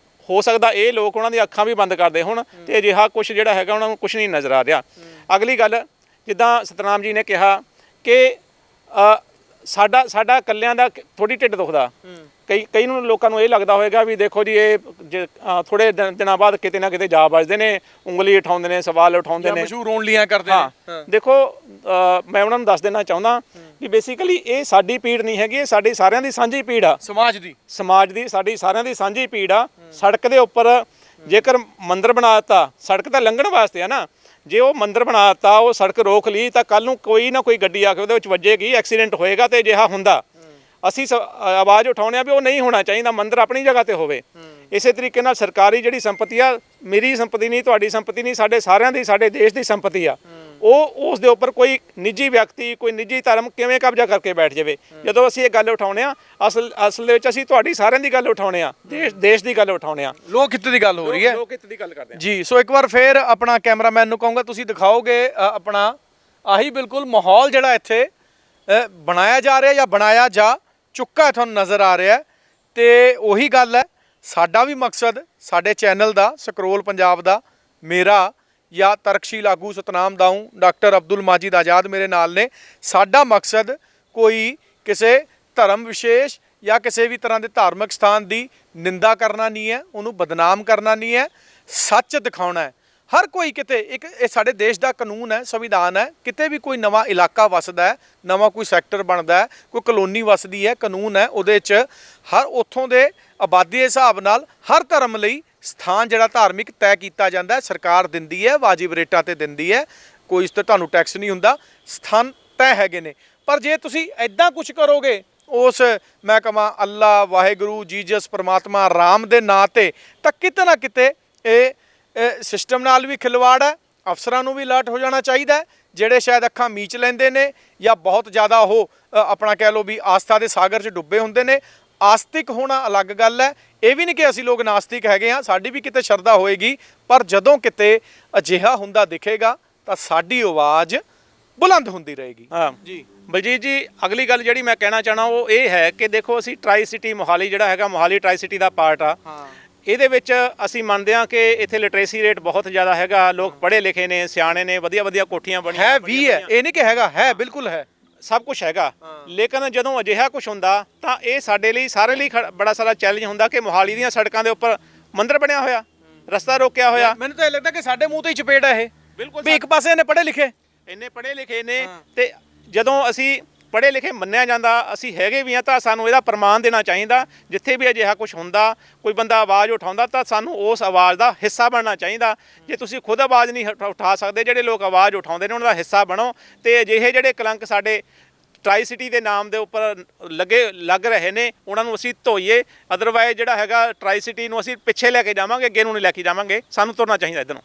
ਹੋ ਸਕਦਾ ਇਹ ਲੋਕ ਉਹਨਾਂ ਦੀਆਂ ਅੱਖਾਂ ਵੀ ਬੰਦ ਕਰਦੇ ਹੁਣ, ਤੇ ਅਜਿਹਾ ਕੁਝ ਜਿਹੜਾ ਹੈਗਾ ਉਹਨਾਂ ਨੂੰ ਕੁਝ ਨਹੀਂ ਨਜ਼ਰ ਆ ਰਿਹਾ। ਅਗਲੀ ਗੱਲ, ਜਿੱਦਾਂ ਸਤਨਾਮ ਜੀ ਨੇ ਕਿਹਾ ਕਿ ਸਾਡਾ ਇਕੱਲਿਆਂ ਦਾ ਥੋੜੀ ਢਿੱਡ ਦੁਖਦਾ, ਕਈ ਨੂੰ ਲੋਕਾਂ ਨੂੰ ਇਹ ਲੱਗਦਾ ਹੋਵੇਗਾ ਵੀ ਦੇਖੋ ਜੀ ਇਹ ਥੋੜੇ ਦਿਨਾਂ ਬਾਅਦ ਕਿਤੇ ਨਾ ਕਿਤੇ ਜਾ ਵੱਜਦੇ ਨੇ, ਉਂਗਲੀ ਉਠਾਉਂਦੇ ਨੇ, ਸਵਾਲ ਉਠਾਉਂਦੇ ਨੇ, ਮਸ਼ਹੂਰ ਹੋਣ ਲੀਆਂ ਕਰਦੇ ਨੇ। ਦੇਖੋ ਮੈਂ ਉਹਨਾਂ ਨੂੰ ਦੱਸ ਦੇਣਾ ਚਾਹੁੰਦਾ ਕਿ ਬੇਸਿਕਲੀ ਇਹ ਸਾਡੀ ਪੀੜ ਨਹੀਂ ਹੈਗੀ, ਇਹ ਸਾਡੀ ਸਾਰਿਆਂ ਦੀ ਸਾਂਝੀ ਪੀੜ ਆ। ਸਮਾਜ ਦੀ ਸਾਡੀ ਸਾਰਿਆਂ ਦੀ ਸਾਂਝੀ ਪੀੜ ਆ। ਸੜਕ ਦੇ ਉੱਪਰ ਜੇਕਰ ਮੰਦਿਰ ਬਣਾ ਦਿੱਤਾ, ਸੜਕ ਤਾਂ ਲੰਘਣ ਵਾਸਤੇ ਆ ਨਾ, ਜੇ ਉਹ ਮੰਦਿਰ ਬਣਾ ਦਿੱਤਾ, ਉਹ ਸੜਕ ਰੋਕ ਲਈ, ਤਾਂ ਕੱਲ ਨੂੰ ਕੋਈ ਨਾ ਕੋਈ ਗੱਡੀ ਆ ਕੇ ਉਹਦੇ ਵਿੱਚ ਵੱਜੇਗੀ, ਐਕਸੀਡੈਂਟ ਹੋਏਗਾ। ਤੇ ਅਜਿਹਾ ਹੁੰਦਾ ਅਸੀਂ ਆਵਾਜ਼ ਉਠਾਉਂਦੇ ਆ ਵੀ ਉਹ ਨਹੀਂ ਹੋਣਾ ਚਾਹੀਦਾ, ਮੰਦਿਰ ਆਪਣੀ ਜਗ੍ਹਾ ਤੇ ਹੋਵੇ। ਇਸੇ ਤਰੀਕੇ ਨਾਲ ਸਰਕਾਰੀ ਜਿਹੜੀ ਸੰਪਤੀ ਆ, ਮੇਰੀ ਸੰਪਤੀ ਨਹੀਂ, ਤੁਹਾਡੀ ਸੰਪਤੀ ਨਹੀਂ, ਸਾਡੇ ਸਾਰਿਆਂ ਦੀ, ਸਾਡੇ ਦੇਸ਼ ਦੀ ਸੰਪਤੀ ਆ, ਉਹ ਉਸ ਦੇ ਉੱਪਰ ਕੋਈ ਨਿੱਜੀ ਵਿਅਕਤੀ, ਕੋਈ ਨਿੱਜੀ ਧਰਮ ਕਿਵੇਂ ਕਬਜ਼ਾ ਕਰਕੇ ਬੈਠ ਜਾਵੇ। ਜਦੋਂ ਅਸੀਂ ਇਹ ਗੱਲ ਉਠਾਉਂਦੇ ਆ, ਅਸਲ ਦੇ ਵਿੱਚ ਅਸੀਂ ਤੁਹਾਡੀ ਸਾਰਿਆਂ ਦੀ ਗੱਲ ਉਠਾਉਂਦੇ ਆ, ਦੇਸ਼ ਦੀ ਗੱਲ ਉਠਾਉਂਦੇ ਆ, ਲੋਕ ਹਿੱਤ ਦੀ ਗੱਲ ਹੋ ਰਹੀ ਹੈ, ਲੋਕ ਹਿੱਤ ਦੀ ਗੱਲ ਕਰਦੇ ਆ ਜੀ। ਸੋ ਇੱਕ ਵਾਰ ਫੇਰ ਆਪਣਾ ਕੈਮਰਾਮੈਨ ਨੂੰ ਕਹੂੰਗਾ ਤੁਸੀਂ ਦਿਖਾਓਗੇ ਆਪਣਾ ਆਹੀ ਬਿਲਕੁਲ ਮਾਹੌਲ ਜਿਹੜਾ ਇੱਥੇ ਬਣਾਇਆ ਜਾ ਰਿਹਾ ਜਾਂ ਬਣਾਇਆ ਜਾ ਚੁੱਕਾ ਤੁਹਾਨੂੰ ਨਜ਼ਰ ਆ ਰਿਹਾ। ਤੇ ਉਹੀ ਗੱਲ ਹੈ, ਸਾਡਾ ਵੀ ਮਕਸਦ, ਸਾਡੇ ਚੈਨਲ ਦਾ, ਸਕਰੋਲ ਪੰਜਾਬ ਦਾ, ਮੇਰਾ ਜਾਂ ਤਰਕਸ਼ੀਲ ਆਗੂ ਸਤਨਾਮ ਦਾਊ, ਡਾਕਟਰ ਅਬਦੁਲ ਮਾਜਿਦ ਆਜ਼ਾਦ ਮੇਰੇ ਨਾਲ ਨੇ। ਸਾਡਾ ਮਕਸਦ ਕੋਈ ਕਿਸੇ ਧਰਮ ਵਿਸ਼ੇਸ਼ ਜਾਂ ਕਿਸੇ ਵੀ ਤਰ੍ਹਾਂ ਦੇ ਧਾਰਮਿਕ ਸਥਾਨ ਦੀ ਨਿੰਦਾ ਕਰਨਾ ਨਹੀਂ ਹੈ, ਉਹਨੂੰ ਬਦਨਾਮ ਕਰਨਾ ਨਹੀਂ ਹੈ, ਸੱਚ ਦਿਖਾਉਣਾ ਹੈ। ਹਰ ਕੋਈ ਕਿਤੇ ਇੱਕ, ਇਹ ਸਾਡੇ ਦੇਸ਼ ਦਾ ਕਾਨੂੰਨ ਹੈ, ਸੰਵਿਧਾਨ ਹੈ, ਕਿਤੇ ਵੀ ਕੋਈ ਨਵਾਂ ਇਲਾਕਾ ਵਸਦਾ ਹੈ, ਨਵਾਂ ਕੋਈ ਸੈਕਟਰ ਬਣਦਾ ਹੈ, ਕੋਈ ਕਲੋਨੀ ਵਸਦੀ ਹੈ, ਕਾਨੂੰਨ ਹੈ, ਉਹਦੇ 'ਚ ਹਰ ਉੱਥੋਂ ਦੇ ਆਬਾਦੀ ਦੇ ਹਿਸਾਬ ਨਾਲ ਹਰ ਧਰਮ ਲਈ ਸਥਾਨ ਜਿਹੜਾ ਧਾਰਮਿਕ ਤੈਅ ਕੀਤਾ ਜਾਂਦਾ ਹੈ। ਸਰਕਾਰ ਦਿੰਦੀ ਹੈ, ਵਾਜਿਬ ਰੇਟਾਂ ਤੇ ਦਿੰਦੀ ਹੈ, ਕੋਈ ਇਸ ਤੇ ਤੁਹਾਨੂੰ ਟੈਕਸ ਨਹੀਂ ਹੁੰਦਾ, ਸਥਾਨ ਤੈਅ ਹੈਗੇ ਨੇ। ਪਰ ਜੇ ਤੁਸੀਂ ਐਦਾਂ ਕੁਝ ਕਰੋਗੇ ਉਸ, ਮੈਂ ਕਹਾਂ ਅੱਲਾ, ਵਾਹਿਗੁਰੂ, ਜੀਜਸ, ਪਰਮਾਤਮਾ, ਰਾਮ ਦੇ ਨਾਂ ਤੇ, ਤਾਂ ਕਿਤੇ ਨਾ ਕਿਤੇ ਇਹ ਸਿਸਟਮ ਨਾਲ ਵੀ ਖਿਲਵਾੜ ਹੈ। ਅਫਸਰਾਂ ਨੂੰ ਵੀ ਅਲਰਟ ਹੋ ਜਾਣਾ ਚਾਹੀਦਾ ਹੈ, ਜਿਹੜੇ ਸ਼ਾਇਦ ਅੱਖਾਂ ਮੀਚ ਲੈਂਦੇ ਨੇ ਜਾਂ ਬਹੁਤ ਜ਼ਿਆਦਾ ਉਹ ਆਪਣਾ ਕਹਿ ਲਓ ਵੀ ਆਸਥਾ ਦੇ ਸਾਗਰ 'ਚ ਡੁੱਬੇ ਹੁੰਦੇ ਨੇ। ਆਸਤਿਕ ਹੋਣਾ ਅਲੱਗ ਗੱਲ ਹੈ। ਇਹ ਵੀ ਨਹੀਂ ਕਿ ਅਸੀਂ ਲੋਕ ਨਾਸਤਿਕ ਹੈਗੇ ਹਾਂ, ਸਾਡੀ ਵੀ ਕਿਤੇ ਸ਼ਰਧਾ ਹੋਏਗੀ, ਪਰ ਜਦੋਂ ਕਿਤੇ ਅਜਿਹਾ ਹੁੰਦਾ ਦਿਖੇਗਾ ਤਾਂ ਸਾਡੀ ਆਵਾਜ਼ ਬੁਲੰਦ ਹੁੰਦੀ ਰਹੇਗੀ। ਹਾਂ ਜੀ ਬਲਜੀਤ ਜੀ, ਅਗਲੀ ਗੱਲ ਜਿਹੜੀ ਮੈਂ ਕਹਿਣਾ ਚਾਹਣਾ ਉਹ ਇਹ ਹੈ ਕਿ ਦੇਖੋ ਅਸੀਂ ਟਰਾਈ ਸਿਟੀ ਮੋਹਾਲੀ ਜਿਹੜਾ ਹੈਗਾ, ਮੋਹਾਲੀ ਟਰਾਈ ਸਿਟੀ ਦਾ ਪਾਰਟ ਆ। ਇਹਦੇ ਵਿੱਚ ਅਸੀਂ ਮੰਨਦੇ ਹਾਂ ਕਿ ਇੱਥੇ ਲਿਟਰੇਸੀ ਰੇਟ ਬਹੁਤ ਜ਼ਿਆਦਾ ਹੈਗਾ, ਲੋਕ ਪੜ੍ਹੇ ਲਿਖੇ ਨੇ, ਸਿਆਣੇ ਨੇ, ਵਧੀਆ ਵਧੀਆ ਕੋਠੀਆਂ ਬਣੀਆਂ ਹੈ ਵੀ ਹੈ, ਇਹ ਨਹੀਂ ਕਿ ਹੈਗਾ, ਹੈ ਬਿਲਕੁਲ ਹੈ, ਸਭ ਕੁਝ ਹੈਗਾ। ਲੇਕਿਨ ਜਦੋਂ ਅਜਿਹਾ ਕੁਝ ਹੁੰਦਾ ਤਾਂ ਇਹ ਸਾਡੇ ਲਈ, ਸਾਰੇ ਲਈ ਬੜਾ ਸਾਰਾ ਚੈਲੰਜ ਹੁੰਦਾ ਕਿ ਮੋਹਾਲੀ ਦੀਆਂ ਸੜਕਾਂ ਦੇ ਉੱਪਰ ਮੰਦਿਰ ਬਣਿਆ ਹੋਇਆ, ਰਸਤਾ ਰੋਕਿਆ ਹੋਇਆ। ਮੈਨੂੰ ਤਾਂ ਇਹ ਲੱਗਦਾ ਕਿ ਸਾਡੇ ਮੂੰਹ ਤੇ ਹੀ ਚਪੇੜ ਹੈ ਇਹ, ਬਿਲਕੁਲ ਵੀ ਇੱਕ ਪਾਸੇ ਇਹਨੇ ਪੜ੍ਹੇ ਲਿਖੇ, ਇੰਨੇ ਪੜ੍ਹੇ ਲਿਖੇ ਨੇ, ਤੇ ਜਦੋਂ ਅਸੀਂ ਪੜ੍ਹੇ ਲਿਖੇ ਮੰਨਿਆ ਜਾਂਦਾ, ਅਸੀਂ ਹੈਗੇ ਵੀ ਆ, ਤਾਂ ਸਾਨੂੰ ਇਹਦਾ ਪ੍ਰਮਾਣ ਦੇਣਾ ਚਾਹੀਦਾ। ਜਿੱਥੇ ਵੀ ਅਜਿਹਾ ਕੁਝ ਹੁੰਦਾ, ਕੋਈ ਬੰਦਾ ਆਵਾਜ਼ ਉਠਾਉਂਦਾ, ਤਾਂ ਸਾਨੂੰ ਉਸ ਆਵਾਜ਼ ਦਾ ਹਿੱਸਾ ਬਣਨਾ ਚਾਹੀਦਾ। ਜੇ ਤੁਸੀਂ ਖੁਦ ਆਵਾਜ਼ ਨਹੀਂ ਉਠਾ ਸਕਦੇ, ਜਿਹੜੇ ਲੋਕ ਆਵਾਜ਼ ਉਠਾਉਂਦੇ ਨੇ ਉਹਨਾਂ ਦਾ ਹਿੱਸਾ ਬਣੋ, ਤੇ ਅਜਿਹੇ ਜਿਹੜੇ ਕਲੰਕ ਸਾਡੇ ਟਰਾਈ ਸਿਟੀ ਦੇ ਨਾਮ ਦੇ ਉੱਪਰ ਲੱਗ ਰਹੇ ਨੇ ਉਹਨਾਂ ਨੂੰ ਅਸੀਂ ਧੋਈਏ। ਅਦਰਵਾਈਜ਼ ਜਿਹੜਾ ਹੈਗਾ ਟਰਾਈ ਸਿਟੀ ਨੂੰ ਅਸੀਂ ਪਿੱਛੇ ਲੈ ਕੇ ਜਾਵਾਂਗੇ, ਅੱਗੇ ਨੂੰ ਨਹੀਂ ਲੈ ਕੇ ਜਾਵਾਂਗੇ। ਸਾਨੂੰ ਤੁਰਨਾ ਚਾਹੀਦਾ ਇੱਧਰ ਨੂੰ।